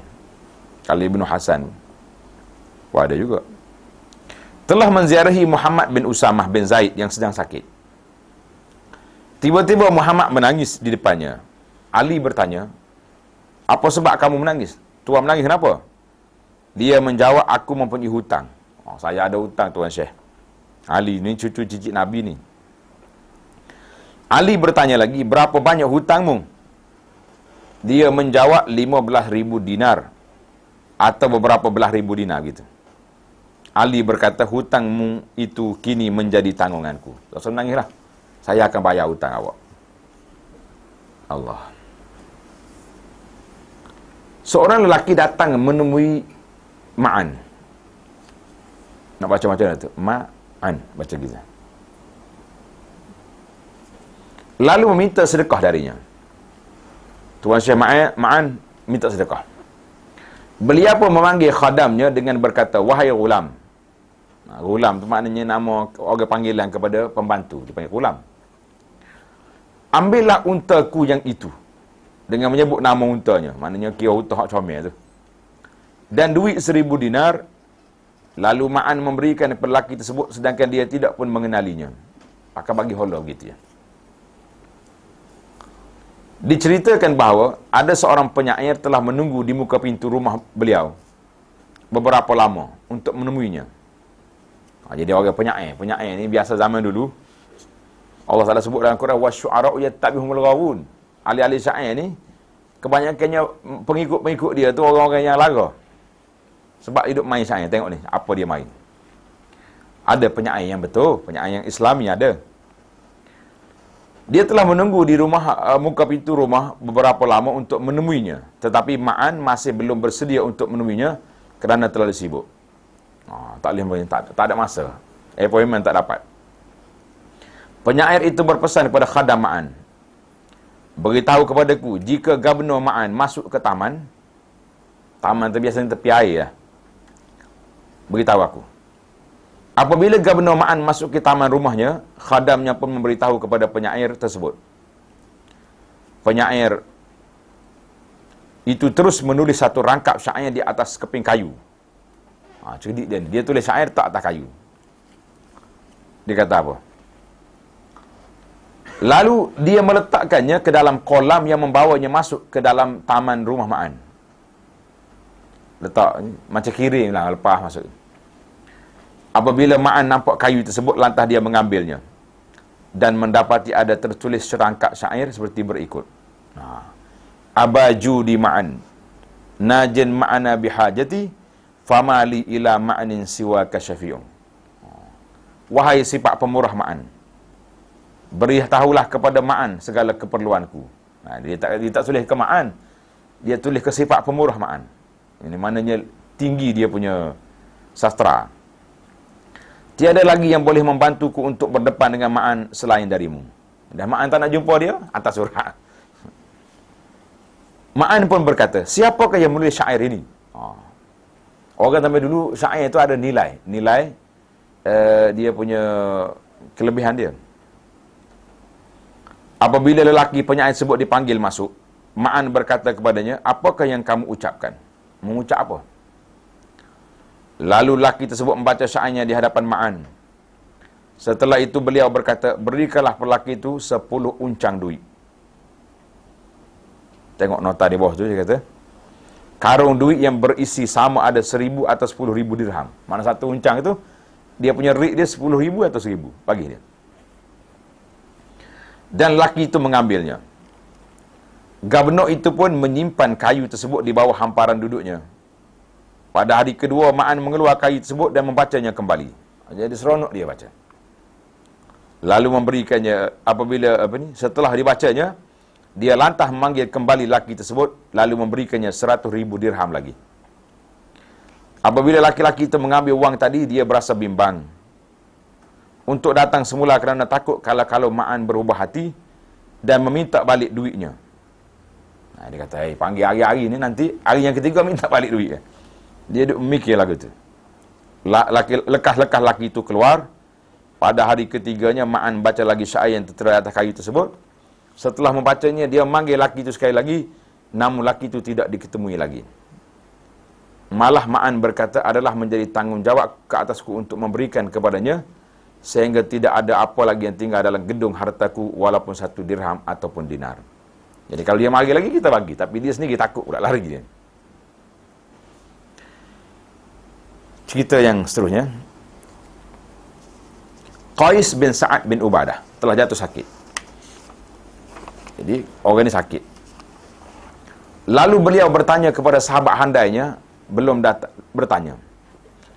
Ali ibn Hasan, wah ada juga, telah menziarahi Muhammad bin Usamah bin Zaid yang sedang sakit. Tiba-tiba Muhammad menangis di depannya. Ali bertanya, apa sebab kamu menangis? Tuan menangis kenapa? Dia menjawab, aku mempunyai hutang. Oh, saya ada hutang Tuan Syekh. Ali ni cucu cicit Nabi ni. Ali bertanya lagi, berapa banyak hutangmu? Dia menjawab 15,000 dinar atau beberapa belah ribu dinar gitu. Ali berkata, hutangmu itu kini menjadi tanggunganku. Rasul menangislah. Saya akan bayar hutang awak. Allah. Seorang lelaki datang menemui Ma'an. Nak baca macam mana tu? Ma'an. Baca gitu. Lalu meminta sedekah darinya. Tuan Syekh Ma'an minta sedekah. Beliau pun memanggil khadamnya dengan berkata, wahai gulam. Gulam tu maknanya nama orang panggilan kepada pembantu. Dipanggil gulam. Ambillah untaku yang itu. Dengan menyebut nama untanya. Maknanya kira unta hak comel tu. Dan duit 1,000 dinar. Lalu Ma'an memberikan kepada lelaki tersebut sedangkan dia tidak pun mengenalinya. Akan bagi hola begitu ya. Diceritakan bahawa ada seorang penyair telah menunggu di muka pintu rumah beliau beberapa lama untuk menemuinya. Jadi orang penyair. Penyair ni biasa zaman dulu. Allah Taala sebut dalam Quran, wasyu'ara'u yattabi'uhumul ghawun. Ahli-ahli syair ni kebanyakannya pengikut-pengikut dia tu orang-orang yang lara. Sebab hidup main syair. Tengok ni apa dia main. Ada penyair yang betul, penyair yang Islami ada. Dia telah menunggu di rumah muka pintu rumah beberapa lama untuk menemuinya. Tetapi Ma'an masih belum bersedia untuk menemuinya kerana terlalu sibuk. Tak ada masa. Appointment tak dapat. Penyair itu berpesan kepada khadam Ma'an. Beritahu kepadaku, jika Gubernur Ma'an masuk ke taman tu biasanya tepi air lah. Beritahu aku. Apabila Gubernur Ma'an masuk ke taman rumahnya, khadamnya pun memberitahu kepada penyair tersebut. Penyair itu terus menulis satu rangkap syair di atas keping kayu. Cerdik dia. Dia tulis syair tak atas kayu. Dia kata apa? Lalu dia meletakkannya ke dalam kolam yang membawanya masuk ke dalam taman rumah Ma'an. Letak macam kirim lah lepas masuk. Apabila Ma'an nampak kayu tersebut, lantas dia mengambilnya. Dan mendapati ada tertulis serangkap syair seperti berikut. Abaju di Ma'an. Najin ma'ana bihajati. Famali ila ma'anin siwa kasyafi'un. Wahai sifat pemurah Ma'an. Beritahulah kepada Ma'an segala keperluanku. Dia tak tulis ke Ma'an. Dia tulis ke sifat pemurah Ma'an. Ini maknanya tinggi dia punya sastra. Tiada lagi yang boleh membantuku untuk berdepan dengan Ma'an selain darimu. Dan Ma'an tak nak jumpa dia, atas surat. Ma'an pun berkata, siapakah yang menulis syair ini? Orang sampai dulu, syair itu ada nilai. Nilai dia punya kelebihan dia. Apabila lelaki penyair tersebut dipanggil masuk, Ma'an berkata kepadanya, apakah yang kamu ucapkan? Mengucap apa? Lalu lelaki tersebut membaca syairnya di hadapan Ma'an. Setelah itu beliau berkata, berikanlah lelaki itu 10 uncang duit. Tengok nota di bawah tu, dia kata, karung duit yang berisi sama ada 1,000 atau 10,000 dirham. Mana satu uncang itu, dia punya rik dia 10,000 atau 1,000. Bagi dia. Dan lelaki itu mengambilnya. Gubernur itu pun menyimpan kayu tersebut di bawah hamparan duduknya. Pada hari kedua, Ma'an mengeluar kayu tersebut dan membacanya kembali. Jadi seronok dia baca. Lalu memberikannya, setelah dibacanya, dia lantas memanggil kembali lelaki tersebut, lalu memberikannya 100,000 dirham lagi. Apabila laki-laki itu mengambil wang tadi, dia berasa bimbang. untuk datang semula kerana takut kalau Ma'an berubah hati dan meminta balik duitnya. Dia kata, panggil hari-hari ni, nanti hari yang ketiga minta balik duit. Dia duduk memikir lagu tu. Lekas-lekas laki itu keluar. Pada hari ketiganya, Ma'an baca lagi syair yang tertera atas kayu tersebut. Setelah membacanya, dia manggil laki itu sekali lagi, namun laki itu tidak diketemui lagi. Malah Ma'an berkata, adalah menjadi tanggungjawab ke atasku untuk memberikan kepadanya, sehingga tidak ada apa lagi yang tinggal dalam gedung hartaku, walaupun 1 dirham ataupun dinar. Jadi kalau dia mari lagi, kita bagi. Tapi dia sendiri takut pula lari dia. Cerita yang seterusnya. Qais bin Sa'ad bin Ubadah telah jatuh sakit. Jadi orang ini sakit. Lalu beliau bertanya kepada sahabat handainya, belum datang, bertanya,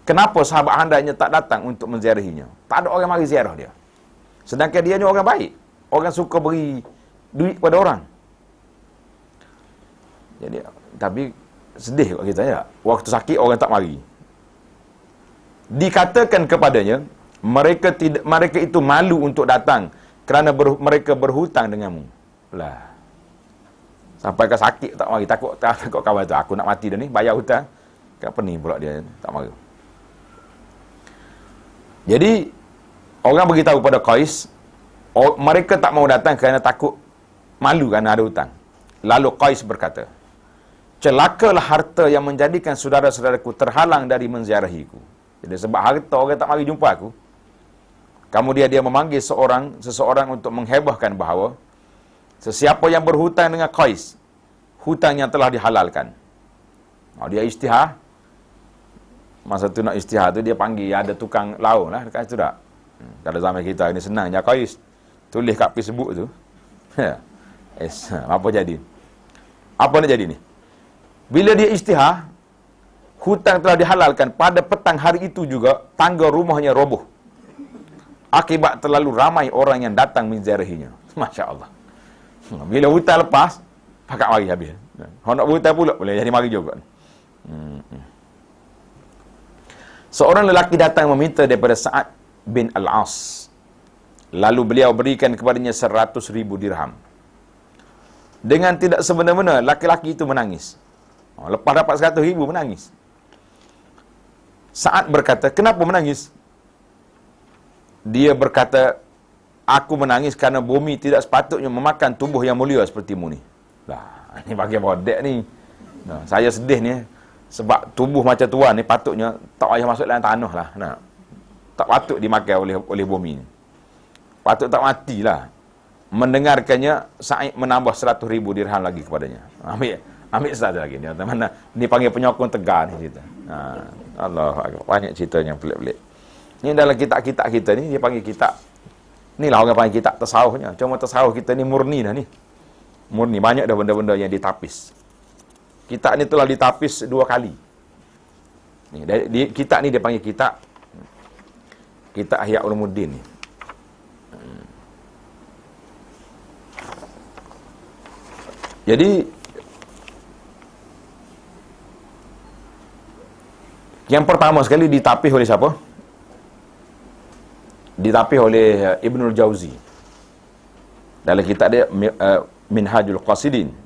kenapa sahabat handainya tak datang untuk menziarahinya? Tak ada orang mari ziarah dia. Sedangkan dia ni orang baik. Orang suka beri duit pada orang. Jadi, tapi sedih kat kita ya. Waktu sakit orang tak mari. Dikatakan kepadanya, mereka itu malu untuk datang kerana mereka berhutang denganmu. Lah. Sampai ke sakit tak mari, takut kawan tu, aku nak mati dah ni, bayar hutang. Kenapa ni pula dia tak mari? Jadi orang beritahu pada Qais, mereka tak mau datang kerana takut malu kerana ada hutang. Lalu Qais berkata, celakalah harta yang menjadikan saudara-saudaraku terhalang dari menziarahiku. Jadi sebab harta orang tak mari jumpa aku. Kemudian dia memanggil seseorang untuk menghebahkan bahawa sesiapa yang berhutang dengan Qais, hutangnya telah dihalalkan. Dia istihar. Masa tu nak istihar tu, dia panggil ada tukang laung lah dekat situ tak. Kalau zaman kita ni senang je, Qais tulis kat Facebook tu. Apa jadi? Apa nak jadi ni? Bila dia istihar, hutang telah dihalalkan. Pada petang hari itu juga, tangga rumahnya roboh. Akibat terlalu ramai orang yang datang menziarahinya. Masya Allah. Bila hutang lepas, pakat mari habis. Kalau nak berhutang pula, boleh jadi mari juga. Seorang lelaki datang meminta daripada Sa'ad bin Al-As. Lalu beliau berikan kepadanya 100,000 dirham. Dengan tidak sebenar-benar, laki-laki itu menangis. Lepas dapat 100,000, menangis. Sa'ad berkata, kenapa menangis? Dia berkata, aku menangis kerana bumi tidak sepatutnya memakan tubuh yang mulia sepertimu ni. Lah, ni bagi bodek ni. Saya sedih ni. Sebab tubuh macam tuan ni patutnya tak payah masuk dalam tanah lah. Tak patut dimakan oleh bumi ni. Patut tak matilah. Mendengarkannya, Sa'id menambah 100,000 dirham lagi kepadanya. Ambil satu lagi. Mana ni panggil penyokong tegar ni cerita. Allah, banyak cerita yang pelik-pelik. Ni dalam kitab-kitab kita ni, dia panggil kitab. Inilah orang panggil kitab tasawufnya. Cuma tasawuf kita ni murni dah ni. Murni. Banyak dah benda-benda yang ditapis. Kitab ni telah ditapis 2 kali. Kitab ni dia panggil kitab Ihya Ulumuddin ni. Jadi yang pertama sekali ditapis oleh siapa? Ditapis oleh Ibnul Jauzi. Dalam kitab dia Minhajul Qasidin.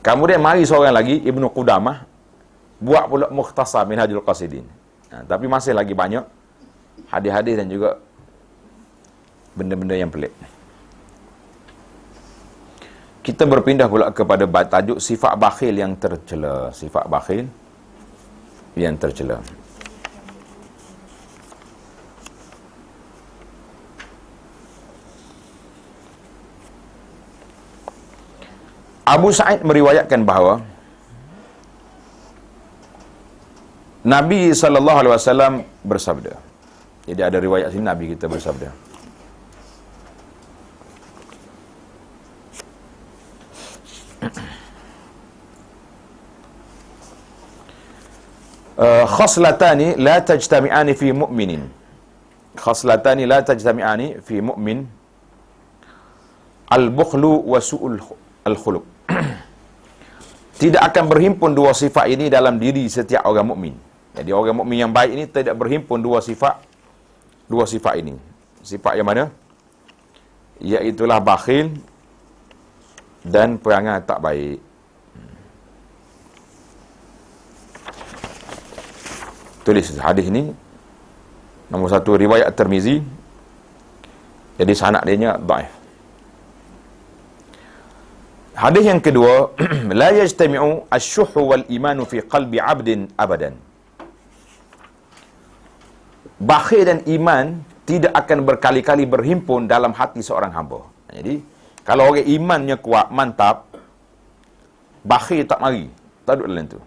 Kemudian mari seorang lagi, Ibnu Qudamah, buat pula Mukhtasar Minhajul Qasidin. Tapi masih lagi banyak hadis-hadis dan juga benda-benda yang pelik. Kita berpindah pula kepada tajuk sifat bakhil yang tercela. Sifat bakhil yang tercela. Abu Sa'id meriwayatkan bahawa Nabi SAW bersabda. Jadi ada riwayat sini Nabi kita bersabda. Khaslatani la tajtami'ani fi mu'minin. Khaslatani la tajtami'ani fi mu'min. Al-bukhlu wa su'ul al-khuluq. Tidak akan berhimpun 2 sifat ini dalam diri setiap orang mukmin. Jadi orang mukmin yang baik ini tidak berhimpun 2 sifat dua sifat ini. Sifat yang mana? Iaitulah bakhil dan perangai tak baik. Tulis hadis ini nombor 1 riwayat Tirmizi. Jadi sanad dia dhaif. Hadis yang kedua, la yajtami'u asy-syuh wal imanu fi qalbi 'abdin abadan. Bakhil dan iman tidak akan berkali-kali berhimpun dalam hati seorang hamba. Jadi, kalau orang imannya kuat, mantap, bakhil tak mari, tak duduk dalam tu.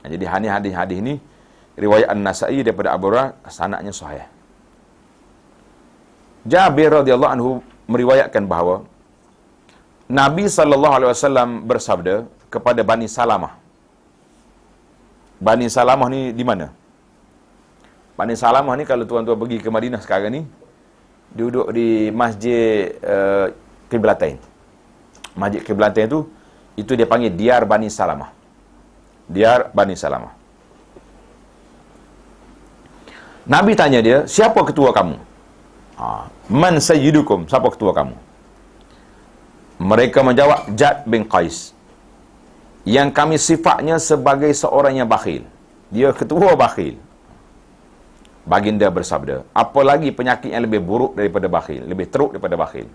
Jadi, hadis ni riwayat An-Nasa'i daripada Abu Hurairah, sanadnya sahih. Jabir radhiyallahu anhu meriwayatkan bahawa Nabi SAW bersabda kepada Bani Salamah. Bani Salamah ni di mana? Bani Salamah ni kalau tuan-tuan pergi ke Madinah sekarang ni, duduk di Masjid Qiblatain. Masjid Qiblatain tu, itu dia panggil Diyar Bani Salamah. Diyar Bani Salamah. Nabi tanya dia, siapa ketua kamu? Man sayyidukum, siapa ketua kamu? Mereka menjawab, Jad bin Qais. Yang kami sifatnya sebagai seorang yang bakhil. Dia ketua bakhil. Baginda bersabda, apalagi penyakit yang lebih buruk daripada bakhil, lebih teruk daripada bakhil.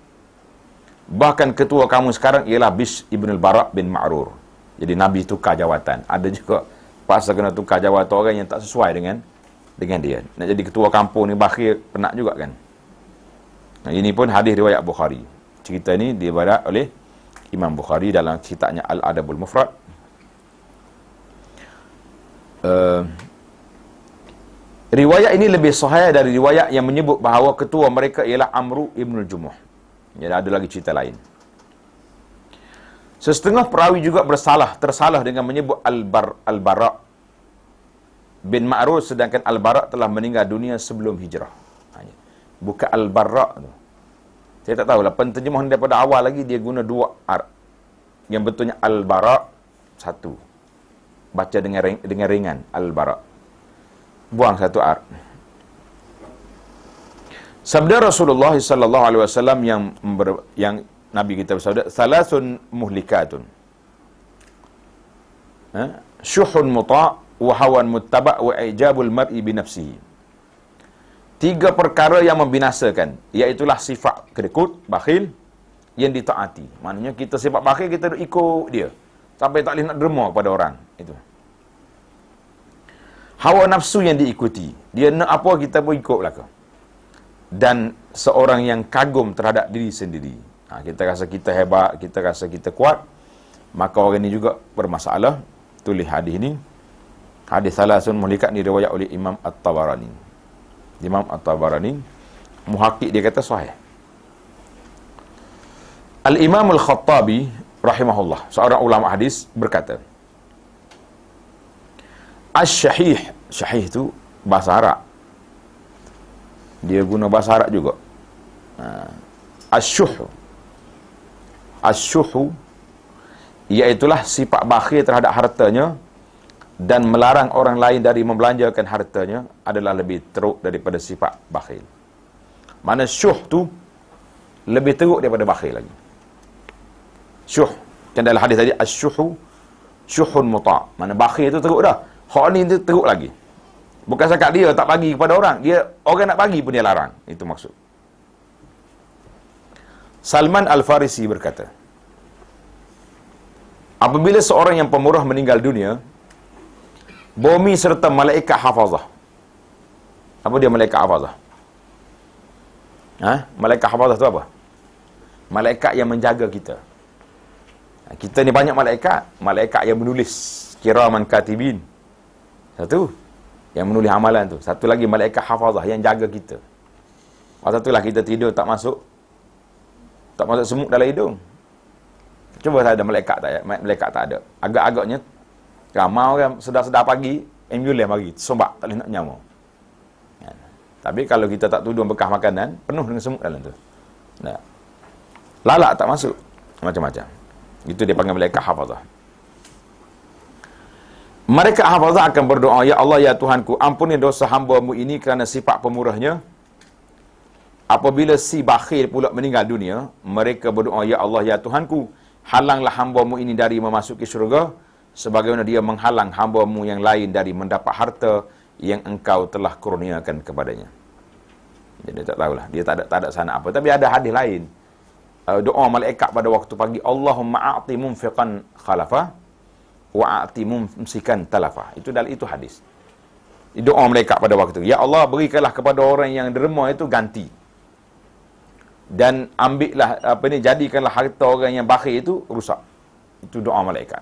Bahkan ketua kamu sekarang ialah Bishr ibn al-Bara' bin Ma'rur. Jadi Nabi tukar jawatan. Ada juga pasal kena tukar jawatan orang yang tak sesuai dengan dia. Nak jadi ketua kampung ni bakhil, penat juga kan. Nah, ini pun hadis riwayat Bukhari. Cerita ini dibarat oleh Imam Bukhari dalam kitabnya Al-Adabul Mufrad. Riwayat ini lebih sahih dari riwayat yang menyebut bahawa ketua mereka ialah Amru ibn al-Jumuh. Jadi ada lagi cerita lain. Setengah perawi juga tersalah dengan menyebut Al-Bara' bin Ma'rur, sedangkan Al-Bara' telah meninggal dunia sebelum hijrah. Bukan Al-Bara' tu. Saya tak tahulah, penterjemahan daripada awal lagi dia guna 2 ar. Yang betulnya Al-Bara' 1. Baca dengan ringan, Al-Bara'. Buang 1 ar. Sabda Rasulullah sallallahu alaihi wasallam yang Nabi kita bersabda, "Thalathun muhlikatun." Syuhun muta' wa hawan muttaba' wa ijabul mar'i bi nafsihi. 3 perkara yang membinasakan, iaitulah sifat kedekut, bakhil, yang ditaati. Maknanya kita sifat bakhil, kita ikut dia sampai tak boleh nak derma pada orang. Itu. Hawa nafsu yang diikuti. Dia nak apa, kita pun ikut belaka. Dan seorang yang kagum terhadap diri sendiri. Kita rasa kita hebat, kita rasa kita kuat, maka orang ini juga bermasalah. Tulis hadis ini. Hadis Salasun Muhlikat ni riwayat oleh Imam At-Tabarani. Imam At-Tabarani, muhakkik dia kata sahih. Al-Imam Al-Khattabi rahimahullah, seorang ulama hadis, berkata, Asy-Syahih, syahih itu bahasa Arab. Dia guna bahasa Arab juga. Asy-Syuhu iaitulah sifat bakhil terhadap hartanya dan melarang orang lain dari membelanjakan hartanya adalah lebih teruk daripada sifat bakhil. Mana syuh tu lebih teruk daripada bakhil lagi. Syuh, kan dalam hadis tadi, asy-syuhu syuhun muta'. Mana bakhil tu teruk dah. Hak ni tu teruk lagi. Bukan sekat dia tak bagi kepada orang, dia orang nak bagi pun dia larang. Itu maksud. Salman Al-Farisi berkata, apabila seorang yang pemurah meninggal dunia, bumi serta malaikat hafazah. Apa dia malaikat hafazah? Malaikat hafazah tu apa? Malaikat yang menjaga kita. Kita ni banyak malaikat. Malaikat yang menulis, kiraman katibin. Satu, yang menulis amalan tu. Satu lagi malaikat hafazah yang jaga kita. Satulah kita tidur tak masuk semut dalam hidung. Cuba tak ada malaikat tak ya? Malaikat tak ada. Agak-agaknya ramai orang sedar-sedar pagi, ambulans mari, sombak, tak boleh nak nyawa. Tapi kalau kita tak tudung bekas makanan, penuh dengan semut dalam tu. Lalak tak masuk. Macam-macam. Itu dia panggil malaikat hafazah. Mereka hafazah akan berdoa, Ya Allah, Ya Tuhanku, ampuni dosa hamba-Mu ini kerana sifat pemurahnya Apabila si bakhil pula meninggal dunia, mereka berdoa, ya Allah, ya Tuhanku, halanglah hamba-Mu ini dari memasuki syurga, sebagaimana dia menghalang hamba-Mu yang lain dari mendapat harta yang Engkau telah kurniakan kepadanya. Jadi tak tahulah, dia tak ada sana apa. Tapi ada hadis lain. Doa malaikat pada waktu pagi, Allahumma a'ti munfiqan khalafa wa a'ti mumsikan talafa. Itu hadis. Doa malaikat pada waktu itu. Ya Allah, berikanlah kepada orang yang derma itu ganti. Dan ambillah jadikanlah harta orang yang bakhil itu rusak. Itu doa malaikat.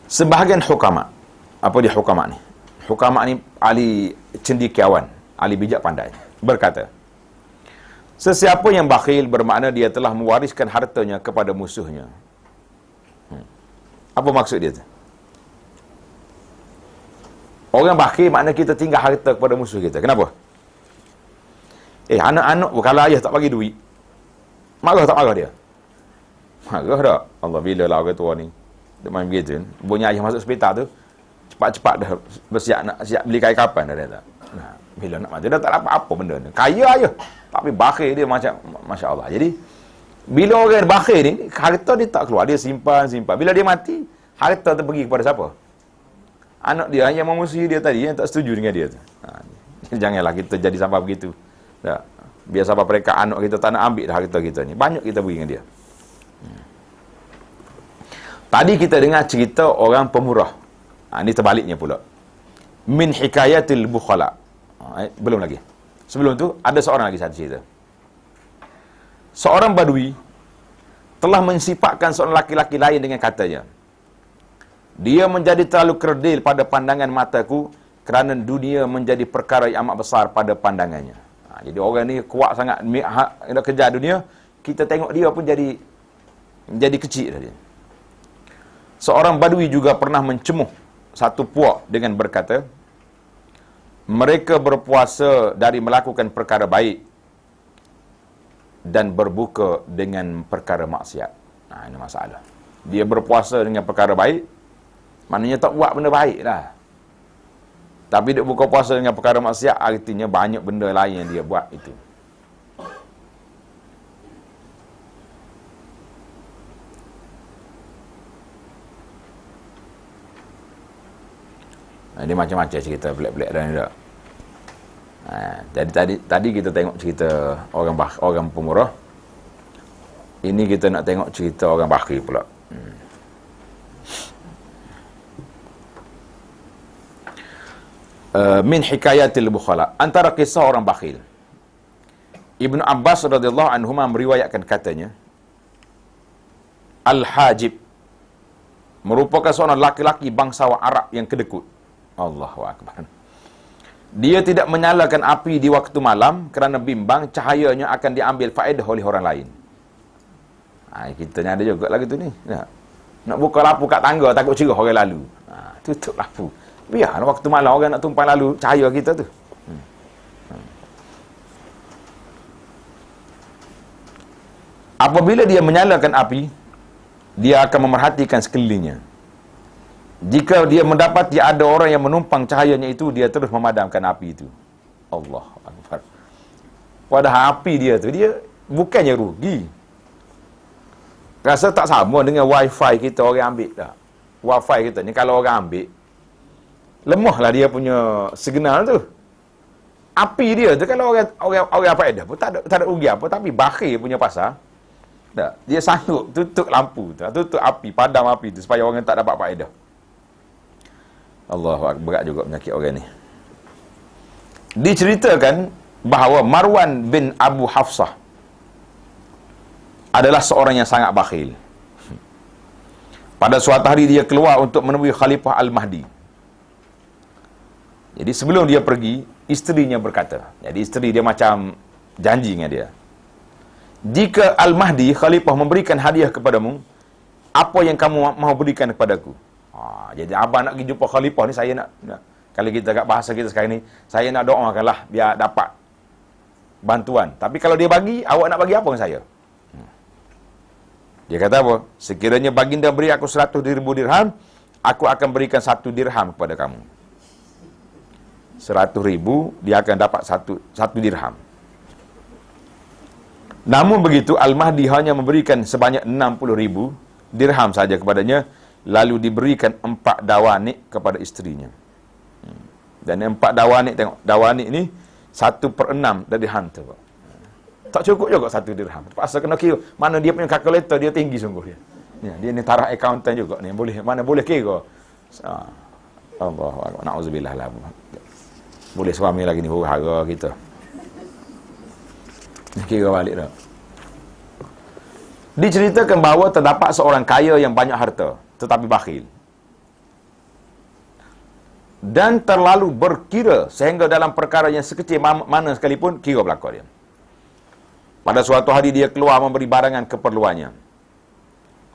Sebahagian hukama, apa dia hukama ni? Hukama ni ahli cendekiawan, ahli bijak pandai, berkata, sesiapa yang bakhil bermakna dia telah mewariskan hartanya kepada musuhnya. Apa maksud dia tu? Orang bakhil makna kita tinggal harta kepada musuh kita. Kenapa? Anak-anak kalau ayah tak bagi duit, marah tak marah dia? Marah tak? Allah, bila lah orang tua ni dia main begitu, bunyi ayah masuk hospital tu, cepat-cepat dah bersiap nak siap beli kain kapan dah tak? Nah, bila nak mati dah tak dapat apa benda ni. Kaya ayah, tapi bakhil dia macam masya-Allah. Jadi bila orang bakhil ni, harta dia tak keluar, dia simpan. Bila dia mati, harta tu pergi kepada siapa? Anak dia yang memusuhi dia tadi, yang tak setuju dengan dia tu. Janganlah kita jadi sampai begitu. Tak. Biar sampai mereka anak kita tak nak ambil dah harta kita ni. Banyak kita beri dengan dia. Tadi kita dengar cerita orang pemurah. Ini terbaliknya pula. Min hikayatil bukhala. Belum lagi. Sebelum tu, ada seorang lagi satu cerita. Seorang badui telah mensifatkan seorang laki-laki lain dengan katanya, dia menjadi terlalu kerdil pada pandangan mataku kerana dunia menjadi perkara yang amat besar pada pandangannya. Jadi orang ni kuat sangat nak kejar dunia, kita tengok dia pun jadi kecil dah dia. Seorang badui juga pernah mencemuh satu puak dengan berkata, mereka berpuasa dari melakukan perkara baik dan berbuka dengan perkara maksiat. Ini masalah. Dia berpuasa dengan perkara baik, maknanya tak buat benda baik lah. Tapi dia buka puasa dengan perkara maksiat, artinya banyak benda lain yang dia buat itu. Ini macam-macam cerita pelik-pelik dah ni tak. Jadi tadi kita tengok cerita orang pemurah. Ini kita nak tengok cerita orang bakhil pula. Min hikayatil bukhala, antara kisah orang bakhil. Ibnu Abbas radhiyallahu anhuma meriwayatkan katanya, Al-Hajib merupakan seorang laki-laki bangsawan Arab yang kedekut. Allahu akbar. Dia tidak menyalakan api di waktu malam kerana bimbang cahayanya akan diambil faedah oleh orang lain. Kita ni ada juga lagi tu ni. Nak buka lampu kat tangga takut cerah orang lalu. Tutup lampu. Biar waktu malam orang nak tumpang lalu cahaya kita tu. Apabila dia menyalakan api, dia akan memerhatikan sekelilingnya. Jika dia mendapati ada orang yang menumpang cahayanya itu, dia terus memadamkan api itu. Allah Akbar. Padahal api dia tu, dia bukannya rugi. Rasa tak sama dengan wifi kita orang ambil tak? Wifi kita ni kalau orang ambil, lemahlah dia punya signal tu. Api dia tu kalau orang faedah pun tak ada rugi apa, tapi bakhil punya pasal. Tak, dia sanggup tutup lampu tu, tutup api, padam api tu supaya orang tak dapat faedah. Allahu Akbar, berat juga penyakit orang ni. Diceritakan bahawa Marwan bin Abu Hafsah adalah seorang yang sangat bakhil. Pada suatu hari dia keluar untuk menemui Khalifah Al-Mahdi. Jadi sebelum dia pergi, isterinya berkata, jadi isteri dia macam janji dengan dia, jika Al-Mahdi Khalifah memberikan hadiah kepadamu, apa yang kamu mahu berikan kepadaku? Jadi abang nak pergi jumpa Khalifah ni, saya nak kalau kita kat bahasa kita sekarang ni, saya nak doakanlah biar dapat bantuan. Tapi kalau dia bagi, awak nak bagi apa dengan saya? Dia kata apa? Sekiranya baginda beri aku 100,000 dirham, aku akan berikan 1 dirham kepada kamu. 100,000 dia akan dapat satu dirham. Namun begitu, Al-Mahdi hanya memberikan sebanyak 60,000 dirham saja kepadanya, lalu diberikan 4 dawanik kepada isterinya. Dan 4 dawanik, tengok, dawanik ni 1/6 dari dirham tu. Tak cukup juga 1 dirham. Pasal kena kira, mana dia punya kalkulator dia tinggi sungguh dia. Ya, dia ni taraf accountant juga ni, mana boleh kira. Allahu akbar, na'udzubillah lah. Boleh suami lagi ni huru-hara kita. Kira balik dah. Diceritakan bahawa terdapat seorang kaya yang banyak harta, tetapi bakhil. Dan terlalu berkira sehingga dalam perkara yang sekecil mana sekalipun kira belaka dia. Pada suatu hari dia keluar memberi barangan keperluannya.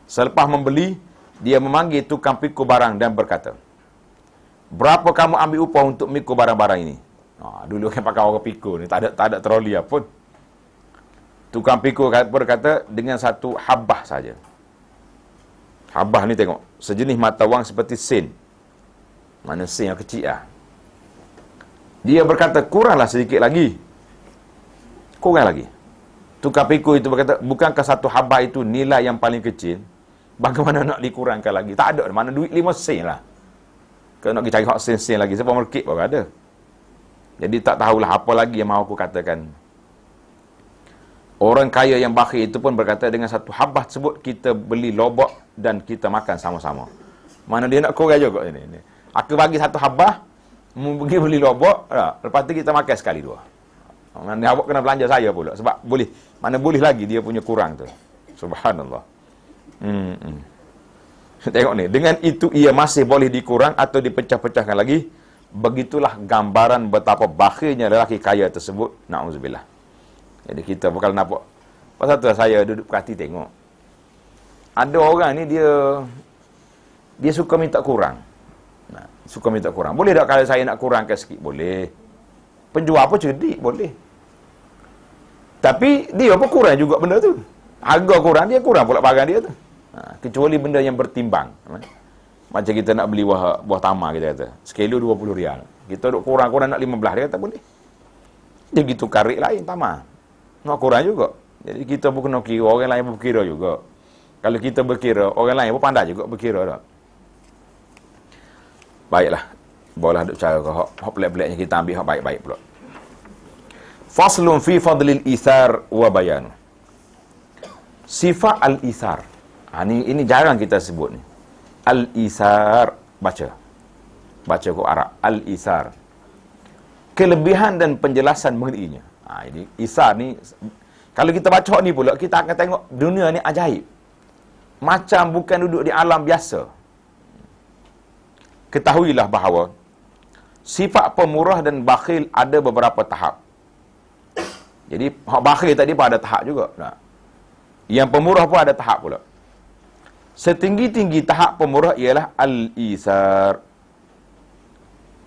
Selepas membeli, dia memanggil tukang pikul barang dan berkata, "Berapa kamu ambil upah untuk mikul barang-barang ini?" Dulu kan pakai orang pikul ni, tak ada troli apa pun. Tukang pikul berkata, "Dengan 1 habbah saja." Habbah ni tengok, sejenis mata wang seperti sen. Mana sen yang kecil lah. Dia berkata, "Kuranglah sedikit lagi." Kurang lagi. Tukang pikul itu berkata, "Bukankah 1 habbah itu nilai yang paling kecil? Bagaimana nak dikurangkan lagi?" Tak ada, mana duit 5 sen lah. Kalau nak pergi cari hak sen-sen lagi, siapa market baru ada. Jadi tak tahulah apa lagi yang mahu aku katakan. Orang kaya yang bakhil itu pun berkata, dengan 1 habbah tersebut kita beli lobak dan kita makan sama-sama. Mana dia nak kurang juga ini. Aku bagi 1 habbah, pergi beli lobak, lepas tu kita makan sekali 2. Mana awak kena belanja saya pula, sebab boleh, mana boleh lagi dia punya kurang tu. Subhanallah. Tengok ni, dengan itu ia masih boleh dikurang atau dipecah-pecahkan lagi. Begitulah gambaran betapa bakhilnya lelaki kaya tersebut. Na'udzubillah. Jadi kita bakal nampak. Pasal tu saya duduk perhati tengok. Ada orang ni dia suka minta kurang. Suka minta kurang. Boleh tak kalau saya nak kurangkan sikit? Boleh. Penjual apa cerdik? Boleh. Tapi dia apa kurang juga benda tu. Harga kurang, dia kurang pula barang dia tu. Kecuali benda yang bertimbang. Macam kita nak beli buah tamar, kita kata. Sekilo 20 rial. Kita duk kurang-kurang nak 15, dia kata boleh. Dia gitu karik lain tamar. Nak kurang juga. Jadi kita pun kena kira, orang lain pun berkira juga. Kalau kita berkira, orang lain pun pandai juga berkira tak? Baiklah. Bolehlah duk cara ke hak pelik-peliknya kita ambil hak baik-baik pula. Faslun fi fadlil ithar wa bayanu. Sifat al-ithar. Ini jarang kita sebut ni. Al-ithar, baca kod Arab. Al-ithar. Kelebihan dan penjelasan mengenainya. Ini ithar ni, kalau kita baca ni pula, kita akan tengok dunia ni ajaib. Macam bukan duduk di alam biasa. Ketahuilah bahawa sifat pemurah dan bakhil ada beberapa tahap. Jadi, hak bakhil tadi pun ada tahap juga. Yang pemurah pun ada tahap pula. Setinggi-tinggi tahap pemurah ialah al-ithar.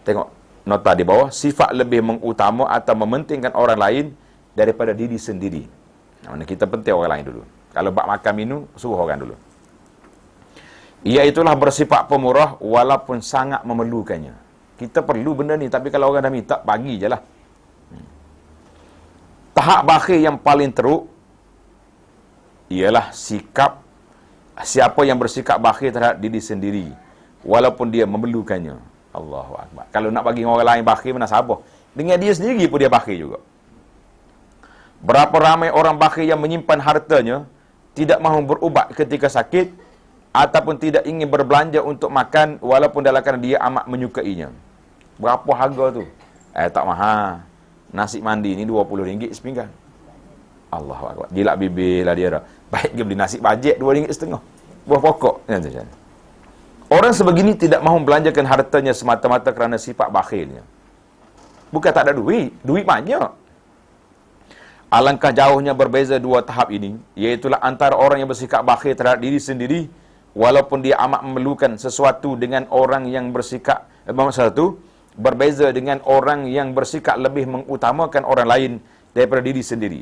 Tengok nota di bawah, sifat lebih mengutama atau mementingkan orang lain daripada diri sendiri. Mana kita penting orang lain dulu. Kalau bak makan minum, suruh orang dulu. Iaitulah bersifat pemurah walaupun sangat memerlukannya. Kita perlu benda ni, tapi kalau orang dah minta, bagi je lah. Tahap bakhil yang paling teruk ialah sikap siapa yang bersikap bakhil terhadap diri sendiri walaupun dia memerlukannya. Allahu akbar. Kalau nak bagi orang lain bakhil, mana sabar. Dengan dia sendiri pun dia bakhil juga. Berapa ramai orang bakhil yang menyimpan hartanya, tidak mahu berubat ketika sakit, ataupun tidak ingin berbelanja untuk makan walaupun dalam keadaan dia amat menyukainya. Berapa harga tu? Tak mahal. Nasi mandi ni RM20 sepinggan. Allahu akbar. Gila bibir lah dia dah. Baik dia beli nasi bajet RM2.5. Buah pokok. Orang sebegini tidak mahu belanjakan hartanya semata-mata kerana sifat bakhilnya. Bukan tak ada duit. Duit banyak. Alangkah jauhnya berbeza dua tahap ini, iaitulah antara orang yang bersikap bakhil terhadap diri sendiri walaupun dia amat memerlukan sesuatu dengan orang yang bersikap berbeza dengan orang yang bersikap lebih mengutamakan orang lain daripada diri sendiri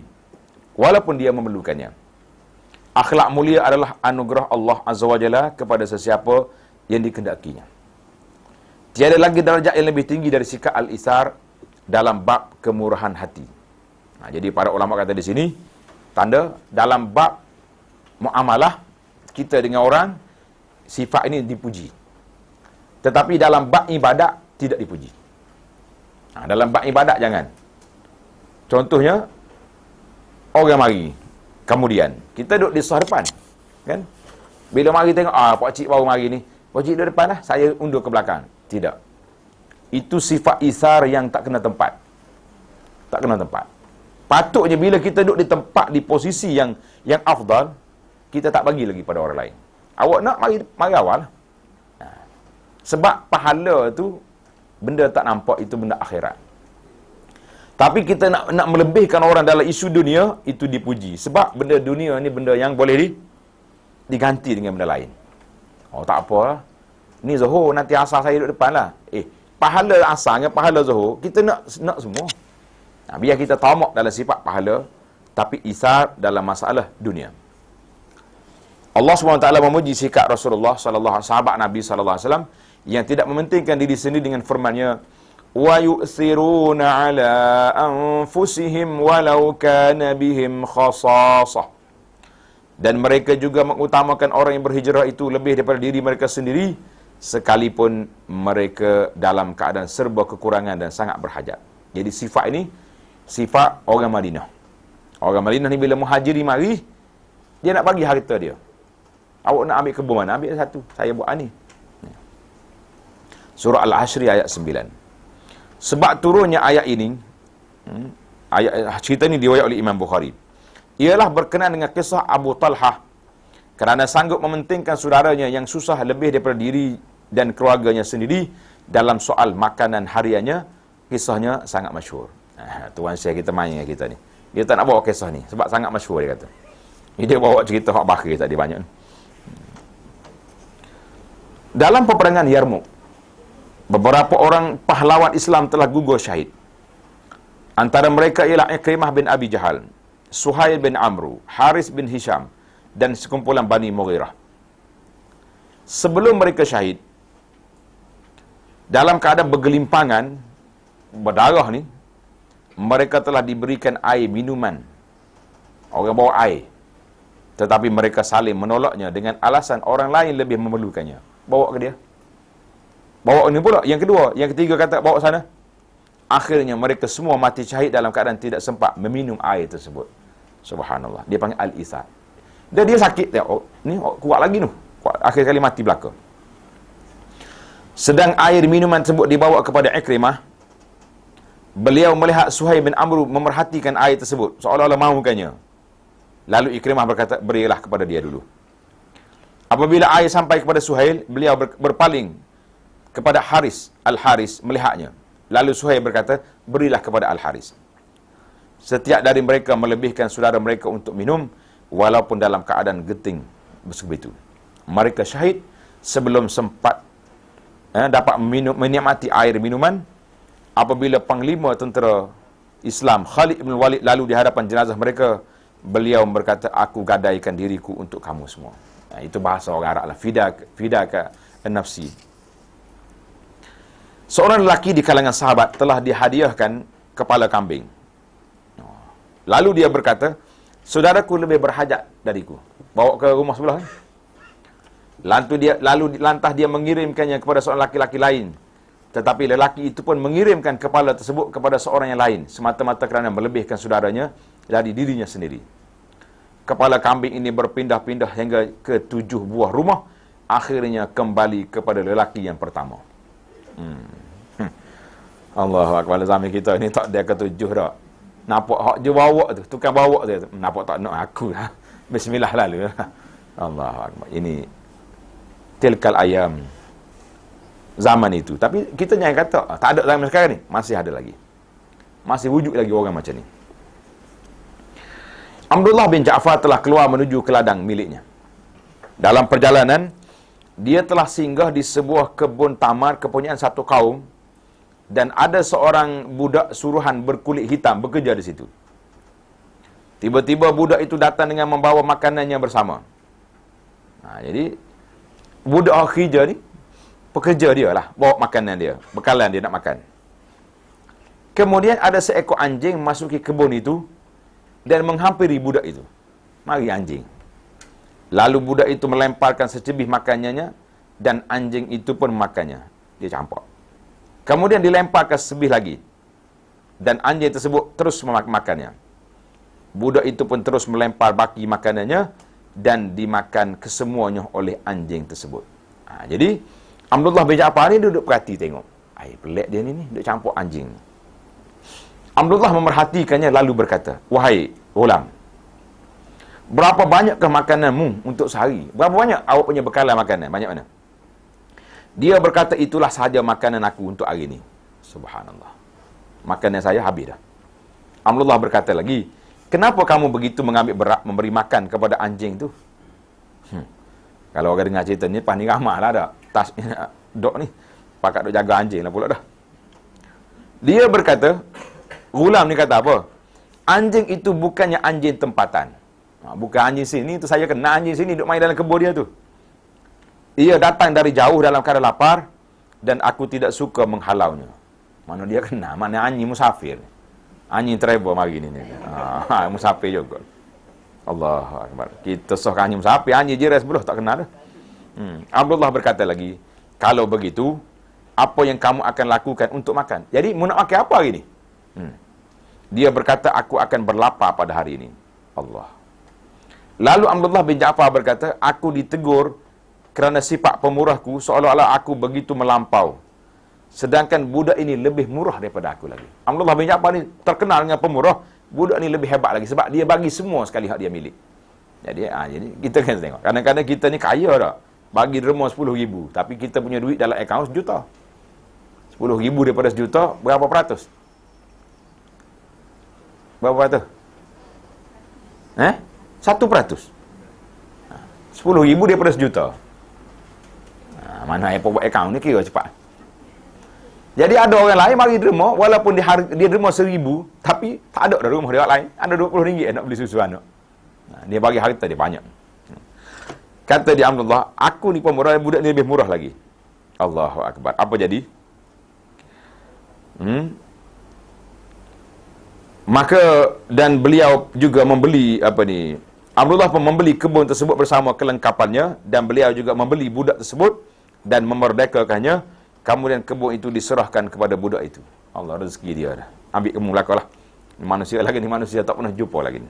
walaupun dia memerlukannya. Akhlak mulia adalah anugerah Allah Azza wa Jalla kepada sesiapa yang dikehendakinya. Tiada lagi darjat yang lebih tinggi dari sikap al-isar dalam bab kemurahan hati. Jadi para ulama kata di sini, tanda dalam bab muamalah kita dengan orang, sifat ini dipuji. Tetapi dalam bab ibadat tidak dipuji. Dalam bab ibadat jangan. Contohnya, orang mari, kemudian kita duduk di sah depan, kan? Bila mari tengok, pak cik baru mari ni, pak cik duduk depan lah, saya undur ke belakang. Tidak. Itu sifat isar yang tak kena tempat. Tak kena tempat. Patutnya bila kita duduk di tempat, di posisi yang afdal, kita tak bagi lagi pada orang lain. Awak nak, mari awal. Sebab pahala tu, benda tak nampak, itu benda akhirat. Tapi kita nak melebihkan orang dalam isu dunia, itu dipuji. Sebab benda dunia ni benda yang boleh diganti dengan benda lain. Tak apa lah. Ni Zuhur, nanti asar saya duduk depan lah. Pahala asar dengan pahala Zuhur, kita nak semua. Biar kita tamak dalam sifat pahala, tapi isar dalam masalah dunia. Allah SWT memuji sikap Rasulullah sallallahu alaihi wasallam, sahabat Nabi sallallahu alaihi wasallam yang tidak mementingkan diri sendiri dengan firman-Nya, wa yu'thiruna ala anfusihim walau kana bihim khasasah. Dan mereka juga mengutamakan orang yang berhijrah itu lebih daripada diri mereka sendiri, sekalipun mereka dalam keadaan serba kekurangan dan sangat berhajat. Jadi sifat ini sifat orang Madinah. Orang Madinah ni bila muhajiri mari, dia nak bagi harta dia. Awak nak ambil kebun mana? Ambil satu. Saya buat ni. Surah Al-Ashri ayat 9. Sebab turunnya ayat ini, cerita ini diriwayat oleh Imam Bukhari, ialah berkenaan dengan kisah Abu Talhah kerana sanggup mementingkan saudaranya yang susah lebih daripada diri dan keluarganya sendiri dalam soal makanan hariannya. Kisahnya sangat masyhur. Tuan saya kita main dengan kita ni. Dia tak nak bawa kisah ni sebab sangat masyhur, dia kata. Dia bawa cerita hak bakhir tadi banyak. Dalam peperangan Yarmuk, beberapa orang pahlawan Islam telah gugur syahid. Antara mereka ialah Ikrimah bin Abi Jahal, Suhail bin Amru, Haris bin Hisham dan sekumpulan Bani Mughirah. Sebelum mereka syahid, dalam keadaan bergelimpangan, berdarah ni, mereka telah diberikan air minuman. Orang bawa air, tetapi mereka saling menolaknya dengan alasan orang lain lebih memerlukannya. Bawa ke dia. Bawa ni pula. Yang kedua, yang ketiga kata bawa sana. Akhirnya mereka semua mati syahid dalam keadaan tidak sempat meminum air tersebut. Subhanallah. Dia panggil al-isar. Dia sakit. Ni kuat lagi tu. Akhir kali mati belaka. Sedang air minuman tersebut dibawa kepada Ikrimah, beliau melihat Suhail bin Amru memerhatikan air tersebut, seolah-olah mahukannya. Lalu Ikrimah berkata, berilah kepada dia dulu. Apabila air sampai kepada Suhail, beliau berpaling kepada Haris, Al-Haris melihatnya. Lalu Suhail berkata, berilah kepada Al-Haris. Setiap dari mereka melebihkan saudara mereka untuk minum, walaupun dalam keadaan genting begitu. Mereka syahid sebelum sempat dapat menikmati air minuman. Apabila panglima tentera Islam Khalid bin Walid lalu di hadapan jenazah mereka, beliau berkata, aku gadaikan diriku untuk kamu semua. Itu bahasa orang Arab lah. Fidaka nafsi. Seorang lelaki di kalangan sahabat telah dihadiahkan kepala kambing. Lalu dia berkata, saudaraku lebih berhajat dariku. Bawa ke rumah sebelah. Lantas dia mengirimkannya kepada seorang laki-laki lain. Tetapi lelaki itu pun mengirimkan kepala tersebut kepada seorang yang lain, semata-mata kerana melebihkan saudaranya dari dirinya sendiri. Kepala kambing ini berpindah-pindah hingga ke 7 buah rumah. Akhirnya kembali kepada lelaki yang pertama. Allahu Akbar. Zaman kita ni tak ada ke-7 dah. Nampak hak je bawa tu, tukang bawa tu. Nampak tak nak aku lah. Bismillah lalu. Allahu Akbar. Ini tilkal ayam. Zaman itu. Tapi kita jangan kata tak ada zaman sekarang ni. Masih ada lagi. Masih wujud lagi orang macam ni. Abdullah bin Ja'far telah keluar menuju ke ladang miliknya. Dalam perjalanan, dia telah singgah di sebuah kebun tamar kepunyaan satu kaum, dan ada seorang budak suruhan berkulit hitam bekerja di situ. Tiba-tiba budak itu datang dengan membawa makanannya bersama. Jadi budak kerja ni pekerja dia lah, bawa makanan dia, bekalan dia nak makan. Kemudian ada seekor anjing masuki kebun itu dan menghampiri budak itu. Mari anjing. Lalu budak itu melemparkan secebih makanannya dan anjing itu pun makannya. Dia campak. Kemudian dilemparkan secebih lagi. Dan anjing tersebut terus memakannya. Budak itu pun terus melempar baki makanannya dan dimakan kesemuanya oleh anjing tersebut. Jadi Abdullah bin Ja'far ni duduk perhati tengok. Pelik dia ni duduk campur anjing. Abdullah memerhatikannya lalu berkata, "Wahai Ghulam, berapa banyakkah makananmu untuk sehari? Berapa banyak awak punya bekalan makanan? Banyak mana?" Dia berkata, "Itulah sahaja makanan aku untuk hari ini." Subhanallah. Makanan saya habis dah. Abdullah berkata lagi, "Kenapa kamu begitu mengambil berat memberi makan kepada anjing tu?" Kalau orang dengar cerita ni, pas ni ramah lah dah. Tas dok ni, pakat dok jaga anjing lah pula dah. Dia berkata, Ghulam ni kata apa? Anjing itu bukannya anjing tempatan. Bukan anjing sini tu, saya kenal anjing sini duk main dalam kebun dia tu. Ia datang dari jauh dalam keadaan lapar dan aku tidak suka menghalaunya. Mana dia kenal, mana anjing musafir. Anjing travel mari ni. Musafir juga. Allahu Akbar. Kita soh anjing musafir, anjing jeras belah tak kenal dah. Abdullah berkata lagi, "Kalau begitu, apa yang kamu akan lakukan untuk makan?" Jadi, mau nak makan apa hari ni? Dia berkata, "Aku akan berlapar pada hari ini." Allah. Lalu Abdullah bin Ja'far berkata, "Aku ditegur kerana sifat pemurahku seolah-olah aku begitu melampau. Sedangkan budak ini lebih murah daripada aku lagi." Abdullah bin Ja'far ni terkenal dengan pemurah. Budak ni lebih hebat lagi sebab dia bagi semua sekali hak dia milik. Jadi kita kena tengok. Kadang-kadang kita ni kaya dah. Bagi derma 10,000. Tapi kita punya duit dalam akaun 1 juta. 10,000 daripada 1 juta, berapa peratus? Berapa peratus? 1%. 10,000 daripada 1 juta. Mana yang buat akaun ni kira cepat. Jadi ada orang lain mari derma, walaupun dia derma 1,000, tapi tak ada dah rumah dia lain. Ada RM20 nak beli susu anak. Dia bagi harta dia banyak. Kata dia Abdullah, "Aku ni pemurah, budak ni lebih murah lagi." Allahu Akbar. Apa jadi? Maka dan beliau juga membeli Abdullah pun membeli kebun tersebut bersama kelengkapannya dan beliau juga membeli budak tersebut dan memerdekakannya. Kemudian kebun itu diserahkan kepada budak itu. Allah, rezeki dia dah. Ambil kamu belakalah. Manusia lagi ni, manusia tak pernah jumpa lagi ni.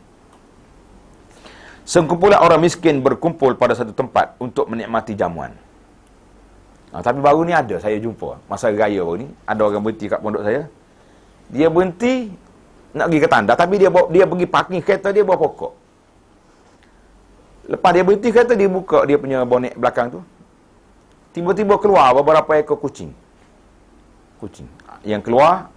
Sekumpulan orang miskin berkumpul pada satu tempat untuk menikmati jamuan. Tapi baru ni ada saya jumpa. Masa raya baru ni, ada orang berhenti kat pondok saya. Dia berhenti nak pergi ke tanda, tapi dia pergi parking kereta dia bawa pokok. Lepas dia berhenti kereta, dia buka dia punya bonet belakang tu. Tiba-tiba keluar beberapa ekor kucing. Yang keluar,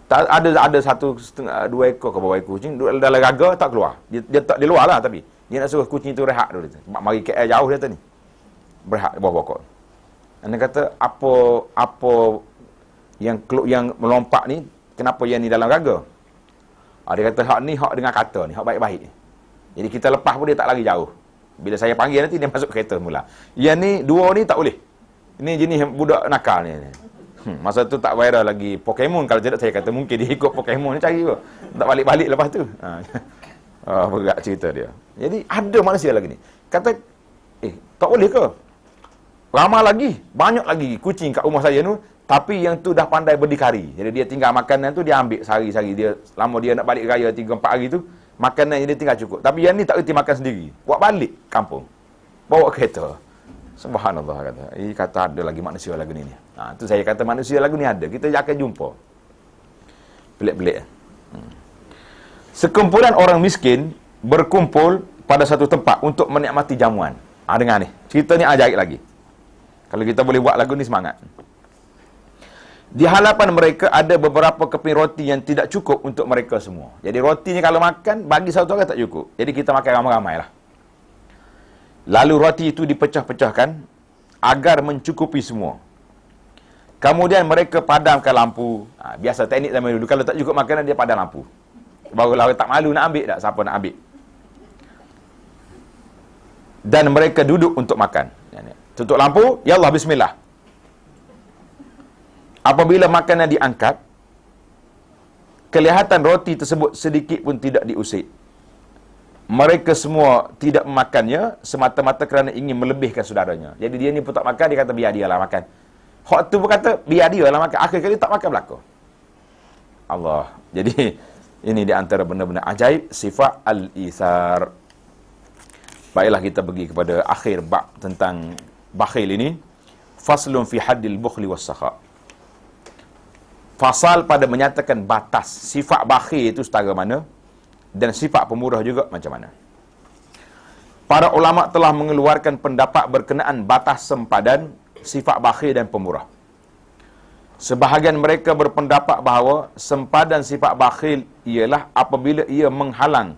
ada 1,5-2 ekor ke bawah ekor kucing. Dalam raga tak keluar. Dia tak di luar lah tapi. Dia nak suruh kucing tu rehat dulu. Mari KL jauh dia tadi. Berehat di bawah pokok. Dan dia kata, apa yang melompat ni, kenapa yang ni dalam raga? Dia kata, hak ni hak dengan kata ni, hak baik-baik. Jadi kita lepas pun dia tak lari jauh. Bila saya panggil nanti, dia masuk kereta mula. Yang ni, 2 ni tak boleh. Ini jenis budak nakal ni. Masa tu tak viral lagi Pokemon. Kalau tidak, saya kata mungkin dia ikut Pokemon ni cari pun. Tak balik-balik lepas tu. Berat cerita dia. Jadi, ada manusia lagi ni. Kata, tak boleh ke? Ramai lagi. Banyak lagi kucing kat rumah saya tu. Tapi yang tu dah pandai berdikari. Jadi, dia tinggal makanan tu, dia ambil sehari-sehari. Lama dia nak balik raya 3-4 hari tu, makanan dia tinggal cukup. Tapi yang ni tak reti makan sendiri. Buat balik kampung. Bawa kereta. Subhanallah kata. Kata ada lagi manusia lagu ni. Tu saya kata manusia lagu ni ada. Kita akan jumpa. Pelik-pelik. Sekumpulan orang miskin berkumpul pada satu tempat untuk menikmati jamuan. Dengar ni. Cerita ni ajaib lagi. Kalau kita boleh buat lagu ni semangat. Di hadapan mereka ada beberapa keping roti yang tidak cukup untuk mereka semua. Jadi roti ni kalau makan, bagi satu orang tak cukup. Jadi kita makan ramai-ramai lah. Lalu roti itu dipecah-pecahkan agar mencukupi semua. Kemudian mereka padamkan lampu. Biasa teknik zaman dulu. Kalau tak cukup makanan, dia padam lampu. Barulah orang tak malu nak ambil tak? Siapa nak ambil? Dan mereka duduk untuk makan. Tutup lampu, ya Allah, bismillah. apabila makanan diangkat, kelihatan roti tersebut sedikit pun tidak diusik. Mereka semua tidak memakannya semata-mata kerana ingin melebihkan saudaranya. Jadi dia ni pun tak makan, dia kata biar dia lah makan. Hak tu pun kata biar dia lah makan. Akhir kali tak makan belaka. Allah. Jadi ini di antara benda-benda ajaib sifat al-ithar. Baiklah kita pergi kepada akhir bab tentang bakhil ini. Faslun fi haddil bukhli was-sakha. Fasal pada menyatakan batas sifat bakhil itu setara mana dan sifat pemurah juga macam mana. Para ulama telah mengeluarkan pendapat berkenaan batas sempadan sifat bakhil dan pemurah. Sebahagian mereka berpendapat bahawa sempadan sifat bakhil ialah apabila ia menghalang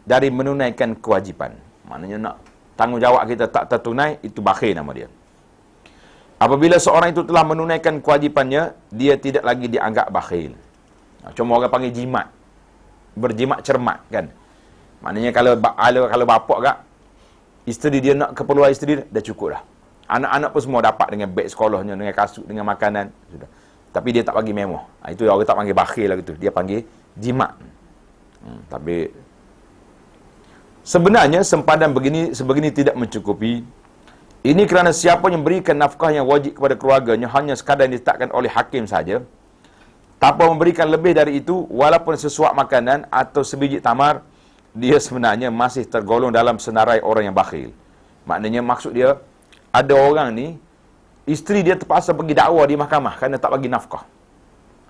dari menunaikan kewajipan. Maknanya nak tanggungjawab kita tak tertunai, itu bakhil nama dia. Apabila seorang itu telah menunaikan kewajipannya, dia tidak lagi dianggap bakhil. Cuma orang panggil jimat. Berjimat cermat kan. Maknanya kalau bapak kak, isteri dia nak keperluan isteri dah cukup dah. Anak-anak pun semua dapat dengan beg sekolahnya, dengan kasut, dengan makanan. Sudah. Tapi dia tak bagi mewah. Itu orang tak panggil bakhil lah gitu. Dia panggil jimat. Tapi sebenarnya sempadan sebegini tidak mencukupi. Ini kerana siapa yang berikan nafkah yang wajib kepada keluarganya hanya sekadar ditetapkan oleh hakim saja, tanpa memberikan lebih dari itu, walaupun sesuap makanan atau sebiji tamar, dia sebenarnya masih tergolong dalam senarai orang yang bakhil. Maknanya maksud dia, ada orang ni, isteri dia terpaksa pergi dakwa di mahkamah kerana tak bagi nafkah.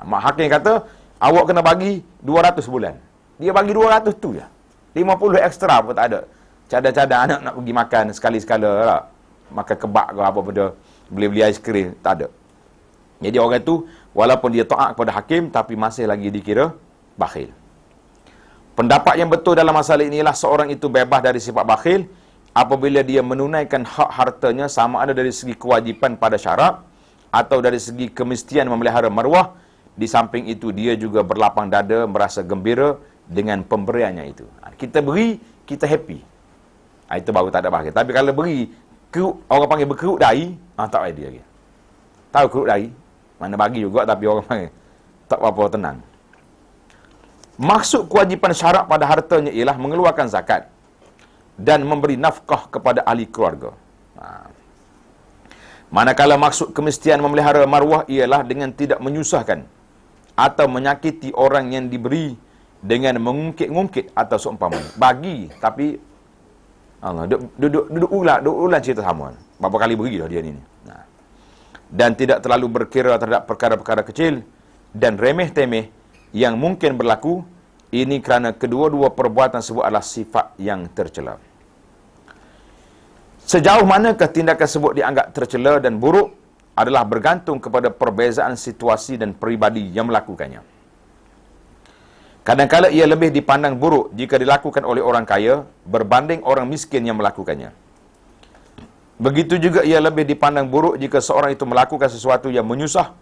Mak hakim kata, awak kena bagi 200 bulan. Dia bagi 200 tu je. 50 ekstra pun tak ada. Cadar-cadar anak nak pergi makan sekali-sekala lah. Makan kebab ke apa benda, beli-beli aiskrim, tak ada. Jadi orang tu walaupun dia taat kepada hakim tapi masih lagi dikira bakhil. Pendapat yang betul dalam masalah inilah seorang itu bebas dari sifat bakhil apabila dia menunaikan hak hartanya sama ada dari segi kewajipan pada syarat atau dari segi kemestian memelihara maruah. Di samping itu dia juga berlapang dada, merasa gembira dengan pemberiannya itu. Kita beri, kita happy. Itu baru tak ada bakhil. Tapi kalau beri orang panggil berkeruk dahi, tak ada dia lagi. Tahu keruk dahi? Mana bagi juga tapi orang panggil tak apa-apa tenang. Maksud kewajipan syarat pada hartanya ialah mengeluarkan zakat dan memberi nafkah kepada ahli keluarga. Manakala maksud kemestian memelihara maruah ialah dengan tidak menyusahkan atau menyakiti orang yang diberi dengan mengungkit-ungkit atau seumpamanya. Bagi tapi Allah duduk ulang cerita sama. Berapa kali beri dah dia ni. Dan tidak terlalu berkira terhadap perkara-perkara kecil dan remeh-temeh yang mungkin berlaku. Ini kerana kedua-dua perbuatan tersebut adalah sifat yang tercela. Sejauh manakah tindakan tersebut dianggap tercela dan buruk adalah bergantung kepada perbezaan situasi dan peribadi yang melakukannya. Kadang-kadang ia lebih dipandang buruk jika dilakukan oleh orang kaya berbanding orang miskin yang melakukannya. Begitu juga ia lebih dipandang buruk jika seorang itu melakukan sesuatu yang menyusah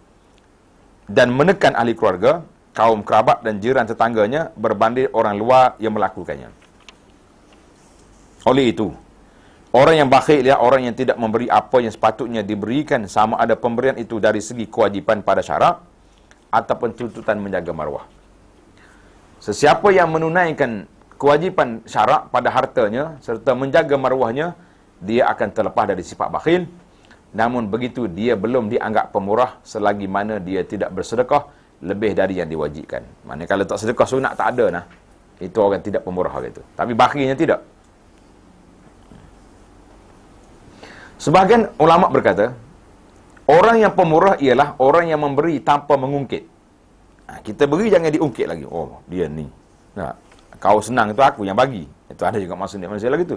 dan menekan ahli keluarga, kaum kerabat dan jiran tetangganya berbanding orang luar yang melakukannya. Oleh itu, orang yang bakhil ialah orang yang tidak memberi apa yang sepatutnya diberikan sama ada pemberian itu dari segi kewajipan pada syarat ataupun tuntutan menjaga maruah. Sesiapa yang menunaikan kewajipan syarak pada hartanya serta menjaga maruahnya, dia akan terlepas dari sifat bakhil. Namun begitu, dia belum dianggap pemurah selagi mana dia tidak bersedekah lebih dari yang diwajibkan. Maknanya kalau tak sedekah sunat tak ada nah. Itu orang tidak pemurah gitu. Tapi bakhilnya tidak. Sebahagian ulama berkata, orang yang pemurah ialah orang yang memberi tanpa mengungkit. Kita beri jangan diungkit lagi. Oh, dia ni. Kau senang itu aku yang bagi. Itu ada juga manusia lagi tu.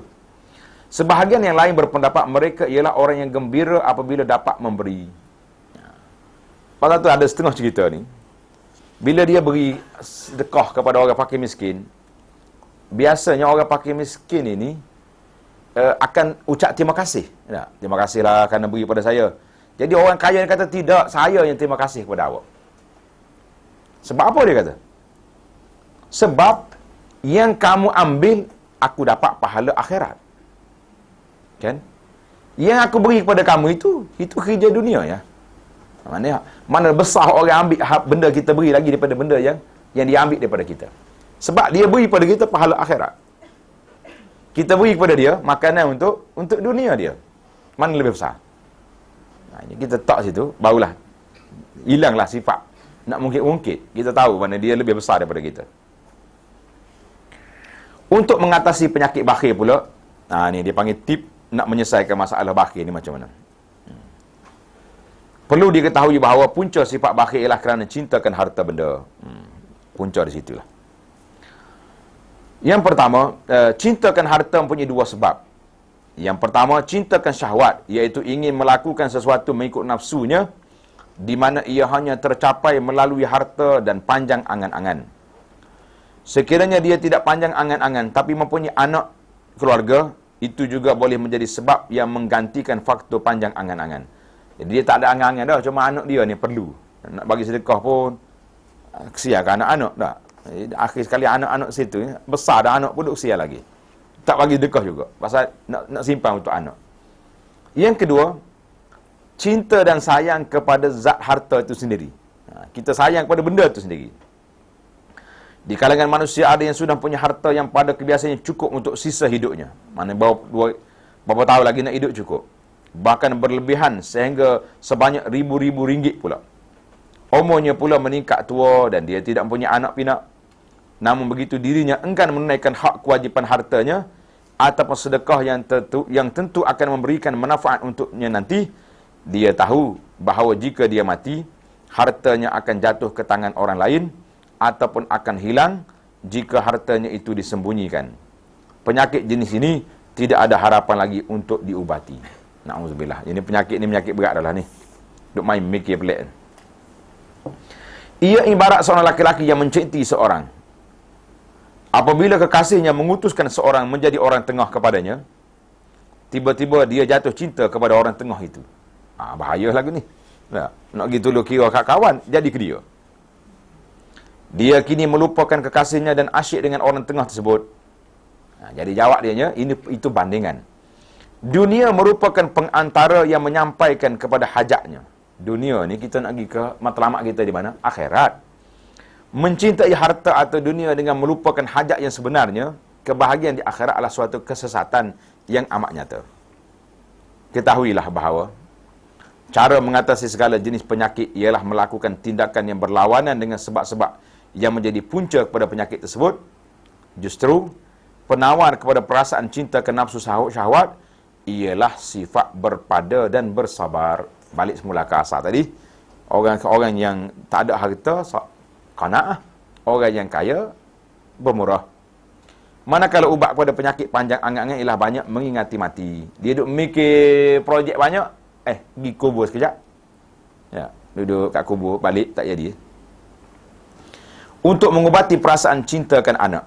Sebahagian yang lain berpendapat mereka ialah orang yang gembira apabila dapat memberi. Pasal tu ada setengah cerita ni. Bila dia beri sedekah kepada orang fakir miskin, biasanya orang fakir miskin ini akan ucap terima kasih. Terima kasihlah kerana beri pada saya. Jadi orang kaya kata tidak, saya yang terima kasih kepada awak. Sebab apa dia kata? Sebab yang kamu ambil, aku dapat pahala akhirat. Kan? Yang aku beri kepada kamu itu kerja dunia ya. Mana besar orang ambil benda kita beri lagi daripada benda yang dia ambil daripada kita. Sebab dia beri pada kita pahala akhirat. Kita beri kepada dia makanan untuk dunia dia. Mana lebih besar? Kita tak situ, barulah hilanglah sifat nak mungkit-ungkit. Kita tahu mana dia lebih besar daripada kita. Untuk mengatasi penyakit bakhil pula, ni dia panggil tip nak menyelesaikan masalah bakhil ni macam mana. Perlu diketahui bahawa punca sifat bakhil ialah kerana cintakan harta benda. Punca di situlah. Yang pertama, cintakan harta mempunyai dua sebab. Yang pertama, cintakan syahwat, iaitu ingin melakukan sesuatu mengikut nafsunya, di mana ia hanya tercapai melalui harta dan panjang angan-angan. Sekiranya dia tidak panjang angan-angan, tapi mempunyai anak keluarga, itu juga boleh menjadi sebab yang menggantikan faktor panjang angan-angan. Jadi dia tak ada angan-angan dah, cuma anak dia ni perlu. Nak bagi sedekah pun, kesiankan anak-anak dah. Akhir sekali anak-anak situ, besar dah anak pun duk kesian lagi. Tak bagi sedekah juga, pasal nak simpan untuk anak. Yang kedua, cinta dan sayang kepada zat harta itu sendiri. Kita sayang kepada benda itu sendiri. Di kalangan manusia ada yang sudah punya harta yang pada kebiasaannya cukup untuk sisa hidupnya. Mana berapa tahun lagi nak hidup cukup. Bahkan berlebihan sehingga sebanyak ribu-ribu ringgit pula. Umurnya pula meningkat tua dan dia tidak mempunyai anak pinak. Namun begitu dirinya enggan menunaikan hak kewajipan hartanya ataupun sedekah yang tentu akan memberikan manfaat untuknya nanti. Dia tahu bahawa jika dia mati, hartanya akan jatuh ke tangan orang lain ataupun akan hilang jika hartanya itu disembunyikan. Penyakit jenis ini tidak ada harapan lagi untuk diubati. Na'udzubillah. Ini penyakit berat adalah ni. Duk main mikir pelik. Ia ibarat seorang laki-laki yang mencintai seorang. Apabila kekasihnya mengutuskan seorang menjadi orang tengah kepadanya, tiba-tiba dia jatuh cinta kepada orang tengah itu. Bahaya lagu ni. Nak pergi tolong kira kat kawan, jadi ke dia. Dia kini melupakan kekasihnya dan asyik dengan orang tengah tersebut. Jadi jawab dianya, itu bandingan. Dunia merupakan pengantara yang menyampaikan kepada hajatnya. Dunia ni kita nak pergi ke matlamat kita di mana? Akhirat. Mencintai harta atau dunia dengan melupakan hajat yang sebenarnya, kebahagiaan di akhirat adalah suatu kesesatan yang amat nyata. Ketahuilah bahawa cara mengatasi segala jenis penyakit ialah melakukan tindakan yang berlawanan dengan sebab-sebab yang menjadi punca kepada penyakit tersebut. Justru penawar kepada perasaan cinta ke nafsu syahwat ialah sifat berpada dan bersabar. Balik semula ke asal tadi. Orang yang tak ada harta qanaah, orang yang kaya bermurah. Manakala ubat kepada penyakit panjang angan-angan ialah banyak mengingati mati. Dia duduk mikir projek banyak, pergi kubur sekejap. Duduk kat kubur, balik tak jadi. Untuk mengubati perasaan cintakan anak.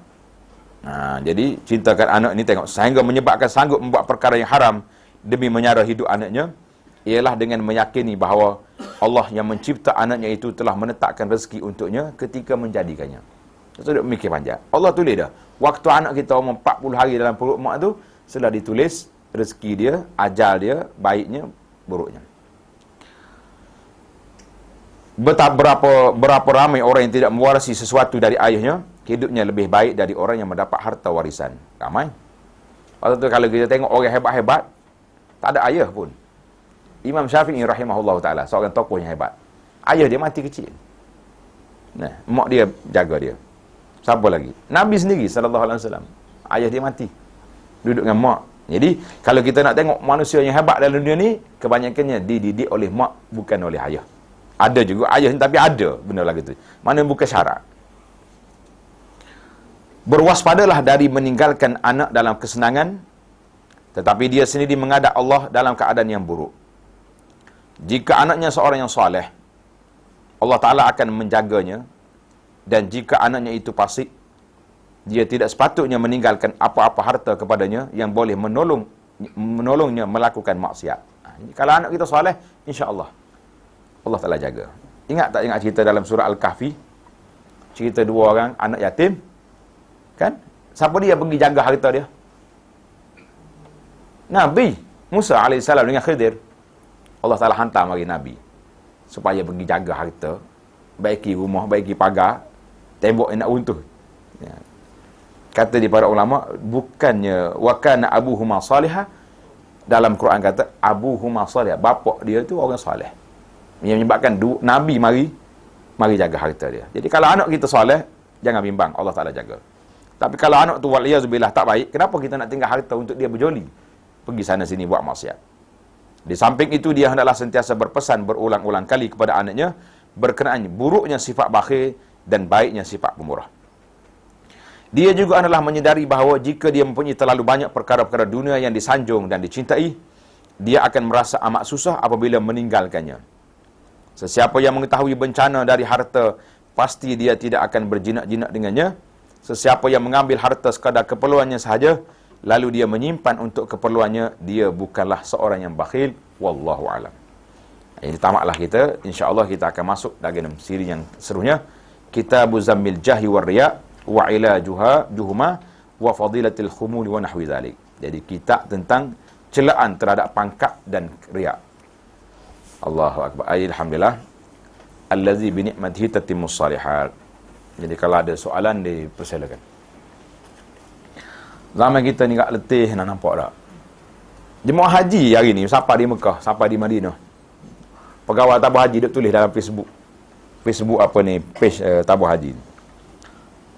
Jadi cintakan anak ni tengok, sehingga menyebabkan sanggup membuat perkara yang haram demi menyara hidup anaknya, ialah dengan meyakini bahawa Allah yang mencipta anaknya itu telah menetapkan rezeki untuknya ketika menjadikannya. Kita duduk mikir panjang. Allah tulis dah, waktu anak kita umur 40 hari dalam perut mak tu, sudah ditulis rezeki dia, ajal dia, baiknya, buruknya. Berapa ramai orang yang tidak mewarisi sesuatu dari ayahnya, hidupnya lebih baik dari orang yang mendapat harta warisan. Ramai. Lepas tu kalau kita tengok orang hebat-hebat, tak ada ayah pun. Imam Syafi'i rahimahullah ta'ala, seorang tokoh yang hebat. Ayah dia mati kecil. Mak dia jaga dia. Siapa lagi? Nabi sendiri sallallahu alaihi wasallam. Ayah dia mati. Duduk dengan mak. Jadi, kalau kita nak tengok manusia yang hebat dalam dunia ni, kebanyakannya dididik oleh mak, bukan oleh ayah. Ada juga ayah, tapi ada benda lagi tu. Mana bukan syarat. Berwaspadalah dari meninggalkan anak dalam kesenangan, tetapi dia sendiri menghadap Allah dalam keadaan yang buruk. Jika anaknya seorang yang soleh, Allah Ta'ala akan menjaganya. Dan jika anaknya itu fasik, dia tidak sepatutnya meninggalkan apa-apa harta kepadanya yang boleh menolongnya melakukan maksiat. Kalau anak kita soleh, insya-Allah Allah Ta'ala jaga. Ingat cerita dalam surah Al-Kahfi? Cerita dua orang anak yatim. Kan? Siapa dia pergi jaga harta dia? Nabi Musa AS dengan Khidir. Allah Ta'ala hantar bagi Nabi. supaya pergi jaga harta, baiki rumah, baiki pagar, tembok yang nak runtuh. Ya. Kata di para ulama, bukannya wakana abuhuma salihah, dalam Quran kata abuhuma salihah, bapak dia tu orang soleh. Yang menyebabkan Nabi mari jaga harta dia. Jadi kalau anak kita soleh, jangan bimbang, Allah Ta'ala jaga. Tapi kalau anak tu waliyazubillah tak baik, kenapa kita nak tinggal harta untuk dia berjoli? Pergi sana sini buat maksiat. Di samping itu, dia hendaklah sentiasa berpesan berulang-ulang kali kepada anaknya berkenaan buruknya sifat bakhil dan baiknya sifat pemurah. Dia juga adalah menyedari bahawa jika dia mempunyai terlalu banyak perkara-perkara dunia yang disanjung dan dicintai, dia akan merasa amat susah apabila meninggalkannya. Sesiapa yang mengetahui bencana dari harta, pasti dia tidak akan berjinak-jinak dengannya. Sesiapa yang mengambil harta sekadar keperluannya sahaja, lalu dia menyimpan untuk keperluannya, dia bukanlah seorang yang bakhil. Wallahu a'lam. Ini tamatlah kita. InsyaAllah kita akan masuk dalam siri yang serunya. Kitab Zammil Jahi wa Riya wa ilajuhuma wa fadilatil khumuli wa nahwi zalik. Jadi kitab tentang celaan terhadap pangkat dan riya. Allahu akbar. Alhamdulillah. Allazi bi ni'matihi tatimmus salihat. Jadi kalau ada soalan, dipersilakan. Zaman kita ni kat letih, nak nampak tak? Jemaah haji hari ni, siapa di Mekah, siapa di Madinah. Pegawai tabung haji duk tulis dalam Facebook. Facebook apa ni, page tabung haji.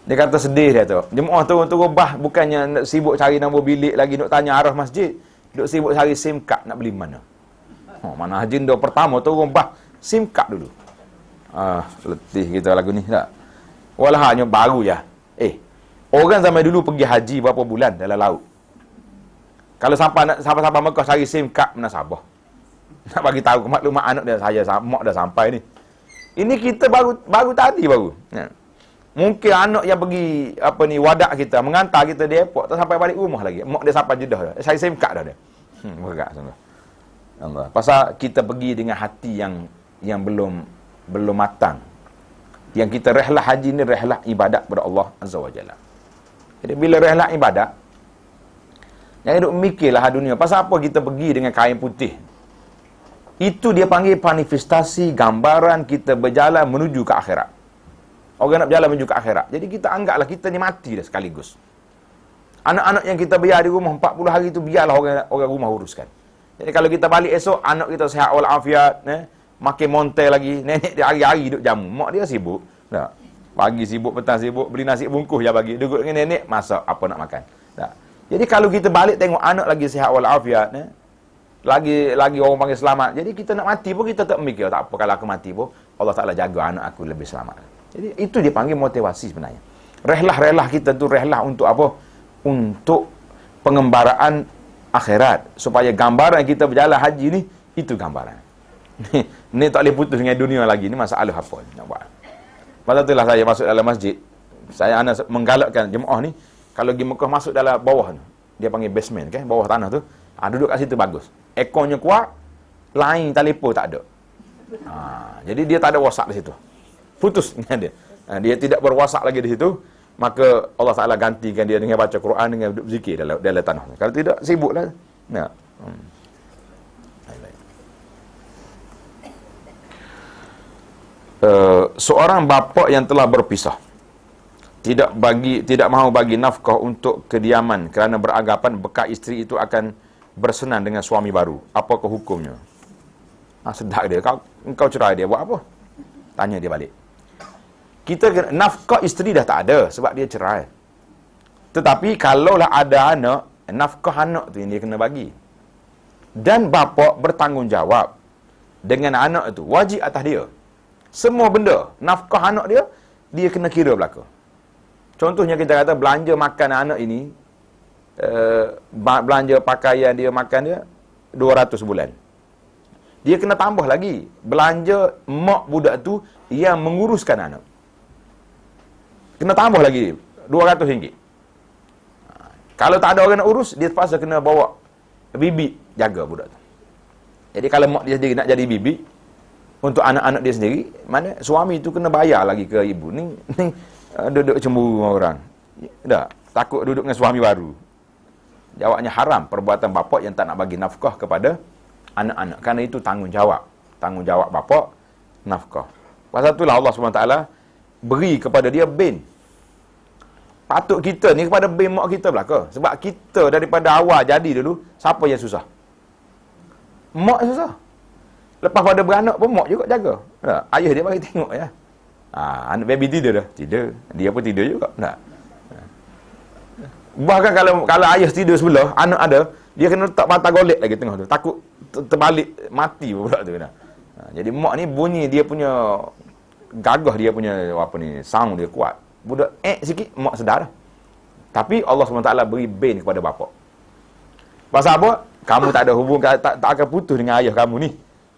Dia kata sedih dia tu. Jemaah turun-turun bah, bukannya nak sibuk cari nombor bilik lagi, nak tanya arah masjid. Duk sibuk cari SIM card nak beli mana. Mana haji dah pertama turun bah, SIM card dulu. Letih kita lagu ni tak? Walahnya baru je. Orang zaman dulu pergi haji berapa bulan dalam laut. Kalau sampai Mekah cari SIM card mana Sabah. Nak bagi tahu ke maklumat anak dia, saya mak dah sampai ni. Ini kita baru tadi. Ya. Mungkin anak yang pergi wadak kita, mengantar kita di airport, tak sampai balik rumah lagi. Mak dia sampai Jeddah dah. Saya SIM card dah dia. Berat sungguh. Allah. Pasal kita pergi dengan hati yang belum matang. Yang kita rehlah haji ni rehlah ibadat kepada Allah Azza wa Jalla. Jadi bila rehlah ibadat, jangan duk mikirlah dunia. Pasal apa kita pergi dengan kain putih? Itu dia panggil manifestasi gambaran kita berjalan menuju ke akhirat. Orang nak berjalan menuju ke akhirat. Jadi kita anggaplah kita ni mati dah sekaligus. Anak-anak yang kita biar di rumah 40 hari tu, biarlah orang rumah uruskan. Jadi kalau kita balik esok, anak kita sihat walafiat, makin montel lagi, nenek dia hari-hari duduk jamu. Mak dia sibuk. Tak. Pagi sibuk, petang sibuk, beli nasi bungkus je bagi. Duduk dengan nenek, masak apa nak makan. Tak. Jadi kalau kita balik tengok anak lagi sihat walafiat, lagi orang panggil selamat. Jadi kita nak mati pun kita tak mikir, tak apa kalau aku mati pun Allah Ta'ala jaga anak aku lebih selamat. Jadi itu dia panggil motivasi sebenarnya. Rehlah kita tu rehlah untuk apa? Untuk pengembaraan akhirat. Supaya gambaran kita berjalan haji ni, itu gambaran. Ni tak boleh putus dengan dunia lagi. Ni masalah apa nak buat. Masa itulah saya masuk dalam masjid. Saya menggalakkan jemaah ni, kalau pergi Mekah masuk dalam bawah tu. Dia panggil basement kan, bawah tanah tu. Duduk kat situ bagus. Ekornya kuat, line telefon tak ada. Jadi dia tak ada WhatsApp di situ. Putus dengan dia. Dia tidak berWhatsApp lagi di situ. Maka Allah Ta'ala gantikan dia dengan baca Quran, dengan duduk zikir dalam tanah. Kalau tidak, sibuklah. Ya. Seorang bapa yang telah berpisah, tidak mahu bagi nafkah untuk kediaman kerana beranggapan bekas isteri itu akan bersenang dengan suami baru. Apakah hukumnya? Sedap dia. Kau cerai dia, buat apa? Tanya dia balik. Nafkah isteri dah tak ada sebab dia cerai. Tetapi kalaulah ada anak, nafkah anak tu yang dia kena bagi. Dan bapa bertanggungjawab dengan anak itu, wajib atas dia. Semua benda, nafkah anak dia kena kira belaka. Contohnya kita kata belanja makan anak ini, belanja pakaian dia, makan dia 200 bulan. Dia kena tambah lagi belanja mak budak tu yang menguruskan anak. Kena tambah lagi RM200. Kalau tak ada orang nak urus, dia terpaksa kena bawa bibi jaga budak tu. Jadi kalau mak dia sendiri nak jadi bibi untuk anak-anak dia sendiri, mana suami tu kena bayar lagi ke ibu. Ni duduk cemburu dengan orang. Tak, takut duduk dengan suami baru. Jawabnya haram perbuatan bapa yang tak nak bagi nafkah kepada anak-anak. Kerana itu tanggungjawab. Tanggungjawab bapa nafkah. Pasal itulah Allah SWT beri kepada dia bin. Patut kita ni kepada bin mak kita belaka. Sebab kita daripada awal jadi dulu, siapa yang susah? Mak susah. Lepas pada beranak pun mak juga jaga. Tak? Ayah dia bagi tengok ya. Anak baby tidur dah. Tidur. Dia pun tidur juga. Tak? Bahkan kalau ayah tidur sebelah, anak ada, dia kena letak patah golek lagi tengah tu. Takut terbalik mati pula tu. Jadi mak ni bunyi dia punya gagah, dia punya apa ni, sound dia kuat. Budak sikit mak sedar dah. Tapi Allah SWT beri bin kepada bapa. Pasal apa? Kamu tak ada hubung, tak akan putus dengan ayah kamu ni.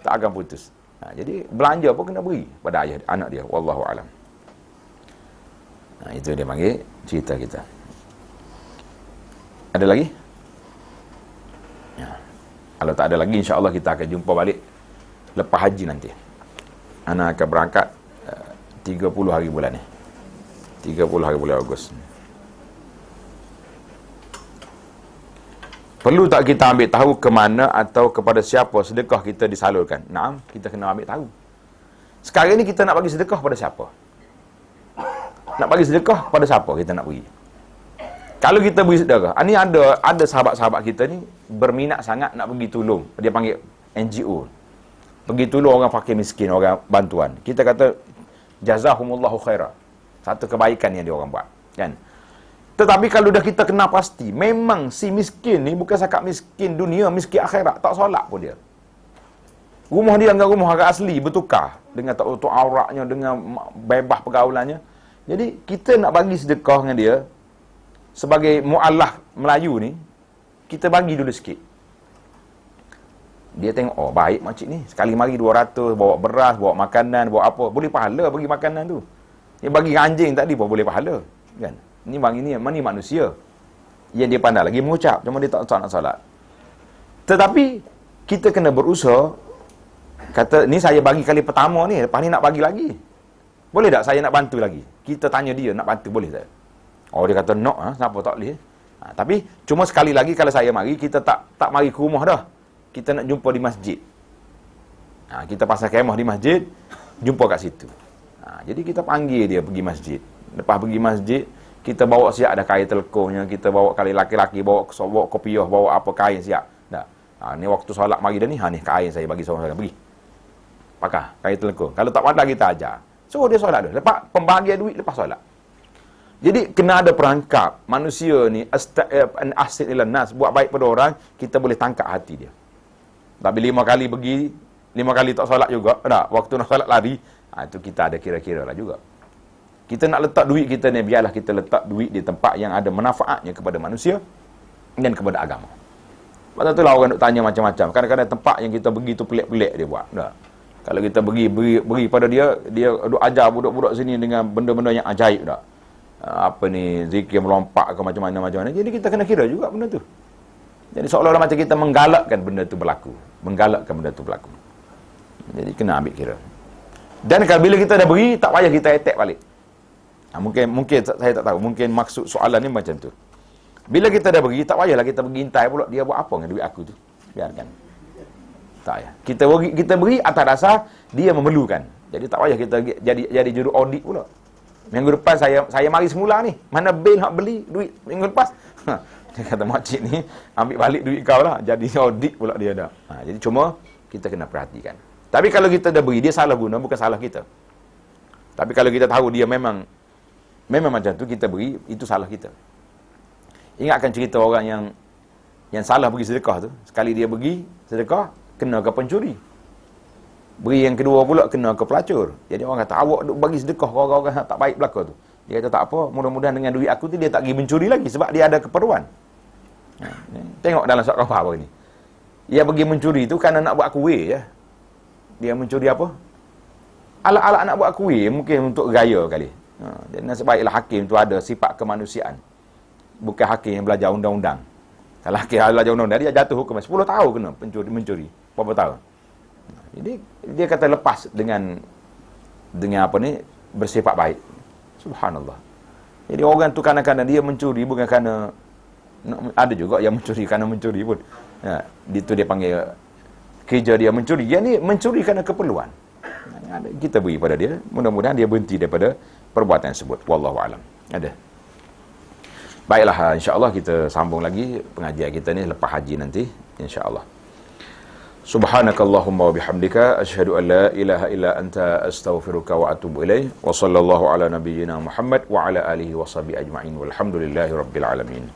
Tak akan putus. Jadi belanja pun kena beri pada ayah anak dia. Wallahu alam. Itu dia panggil cerita kita. Ada lagi? Ya. Kalau tak ada lagi, insya-Allah kita akan jumpa balik lepas haji nanti. Ana akan berangkat 30 hari bulan ni. 30 hari bulan Ogos. Perlu tak kita ambil tahu ke mana atau kepada siapa sedekah kita disalurkan? Naam, kita kena ambil tahu. Sekarang ni kita nak bagi sedekah pada siapa? Nak bagi sedekah pada siapa kita nak bagi? Kalau kita beri sedekah, ini ada sahabat-sahabat kita ni berminat sangat nak pergi tolong. Dia panggil NGO. Pergi tolong orang fakir miskin, orang bantuan. Kita kata jazahumullahu khairah. Satu kebaikan yang dia orang buat, kan? Tetapi kalau dah kita kenal pasti, memang si miskin ni bukan sakat miskin dunia, miskin akhirat, tak solat pun dia. Rumah dia dengan rumah orang asli bertukar dengan tak tutup auratnya, dengan bebas pergaulannya. Jadi kita nak bagi sedekah dengan dia sebagai mu'alaf Melayu ni, kita bagi dulu sikit. Dia tengok, oh baik makcik ni, sekali mari 200, bawa beras, bawa makanan, bawa apa, boleh pahala bagi makanan tu. Dia bagi anjing tadi pun boleh pahala, kan? Ni bang ini manusia yang dia pandai lagi mengucap, cuma dia tak nak solat. Tetapi kita kena berusaha. Kata ni saya bagi kali pertama ni, lepas ni nak bagi lagi, boleh tak saya nak bantu lagi? Kita tanya dia nak bantu boleh tak? Oh dia kata no, kenapa tak boleh? Tapi cuma sekali lagi kalau saya mari, kita tak mari ke rumah dah, kita nak jumpa di masjid. Kita pasang kemah di masjid, jumpa kat situ. Jadi kita panggil dia pergi masjid. Lepas pergi masjid, kita bawa siap dah kain telkonya, kita bawa kali laki-laki bawa kopiah, bawa apa kain siap. Dah. Ni waktu solat mari dah ni, ni kain saya bagi seorang pergi. Pakai kain telko. Kalau tak pandai kita ajar. So dia solat dah. Lepas pembahagian duit lepas solat. Jadi kena ada perangkap manusia ni asid ilan nas, buat baik pada orang, kita boleh tangkap hati dia. Tapi 5 kali pergi, 5 kali tak solat juga. Tak, waktu nak solat lari, itu kita ada kira-kira lah juga. Kita nak letak duit kita ni, biarlah kita letak duit di tempat yang ada manfaatnya kepada manusia dan kepada agama. Pasal itulah orang nak tanya macam-macam. Kadang-kadang tempat yang kita pergi tu pelik-pelik dia buat. Tak? Kalau kita beri pada dia duk ajar budak-budak sini dengan benda-benda yang ajaib tak? Apa ni, zikir melompat ke macam-mana. Jadi kita kena kira juga benda tu. Jadi seolah-olah macam kita menggalakkan benda tu berlaku. Jadi kena ambil kira. Dan kalau bila kita dah beri, tak payah kita attack balik. Mungkin saya tak tahu, mungkin maksud soalan ni macam tu. Bila kita dah beri, tak payahlah kita pergi intai pula dia buat apa dengan duit aku tu. Biarkan. Tak payah. Kita beri atas dasar dia memerlukan. Jadi tak payah kita jadi juru audit pula. Minggu depan saya mari semula ni. Mana bil nak beli duit minggu lepas? Dia kata makcik ni ambil balik duit kau lah. Jadi audit pula dia dah. Jadi cuma kita kena perhatikan. Tapi kalau kita dah beri, dia salah guna, bukan salah kita. Tapi kalau kita tahu dia memang macam tu, kita beri, itu salah kita. Ingatkan cerita orang yang salah bagi sedekah tu. Sekali dia bagi sedekah, kena ke pencuri. Beri yang kedua pula, kena ke pelacur. Jadi orang kata, awak duk bagi sedekah orang-orang tak baik belaka tu. Dia kata, tak apa, mudah-mudahan dengan duit aku tu, dia tak pergi mencuri lagi, sebab dia ada keperluan. Tengok dalam surat kafar apa ni. Dia pergi mencuri tu kerana nak buat kuih je. Dia mencuri apa? Alat-alat nak buat kuih, mungkin untuk gaya kali. Jadi nasib baiklah hakim tu ada sifat kemanusiaan. Bukan hakim yang belajar undang-undang. Kalau hakim belajar undang-undang, dia jatuh hukum 10 tahun kena mencuri. Berapa tahun? Jadi dia kata lepas dengan apa ni, bersifat baik. Subhanallah. Jadi orang tu kadang-kadang dia mencuri bukan kerana, ada juga yang mencuri kerana mencuri pun. Itu dia panggil kerja dia mencuri. Dia ni mencuri kerana keperluan. Kita beri pada dia, mudah-mudahan dia berhenti daripada perbuatan tersebut. Wallahu alam. Ada. Baiklah, insya-Allah kita sambung lagi pengajian kita ni lepas haji nanti, insya-Allah. Subhanakallahumma wa bihamdika asyhadu an la ilaha illa anta astaghfiruka wa atubu ilaik. Wa sallallahu ala nabiyyina Muhammad wa ala alihi wa sahbihi ajma'in. Walhamdulillahirabbil alamin.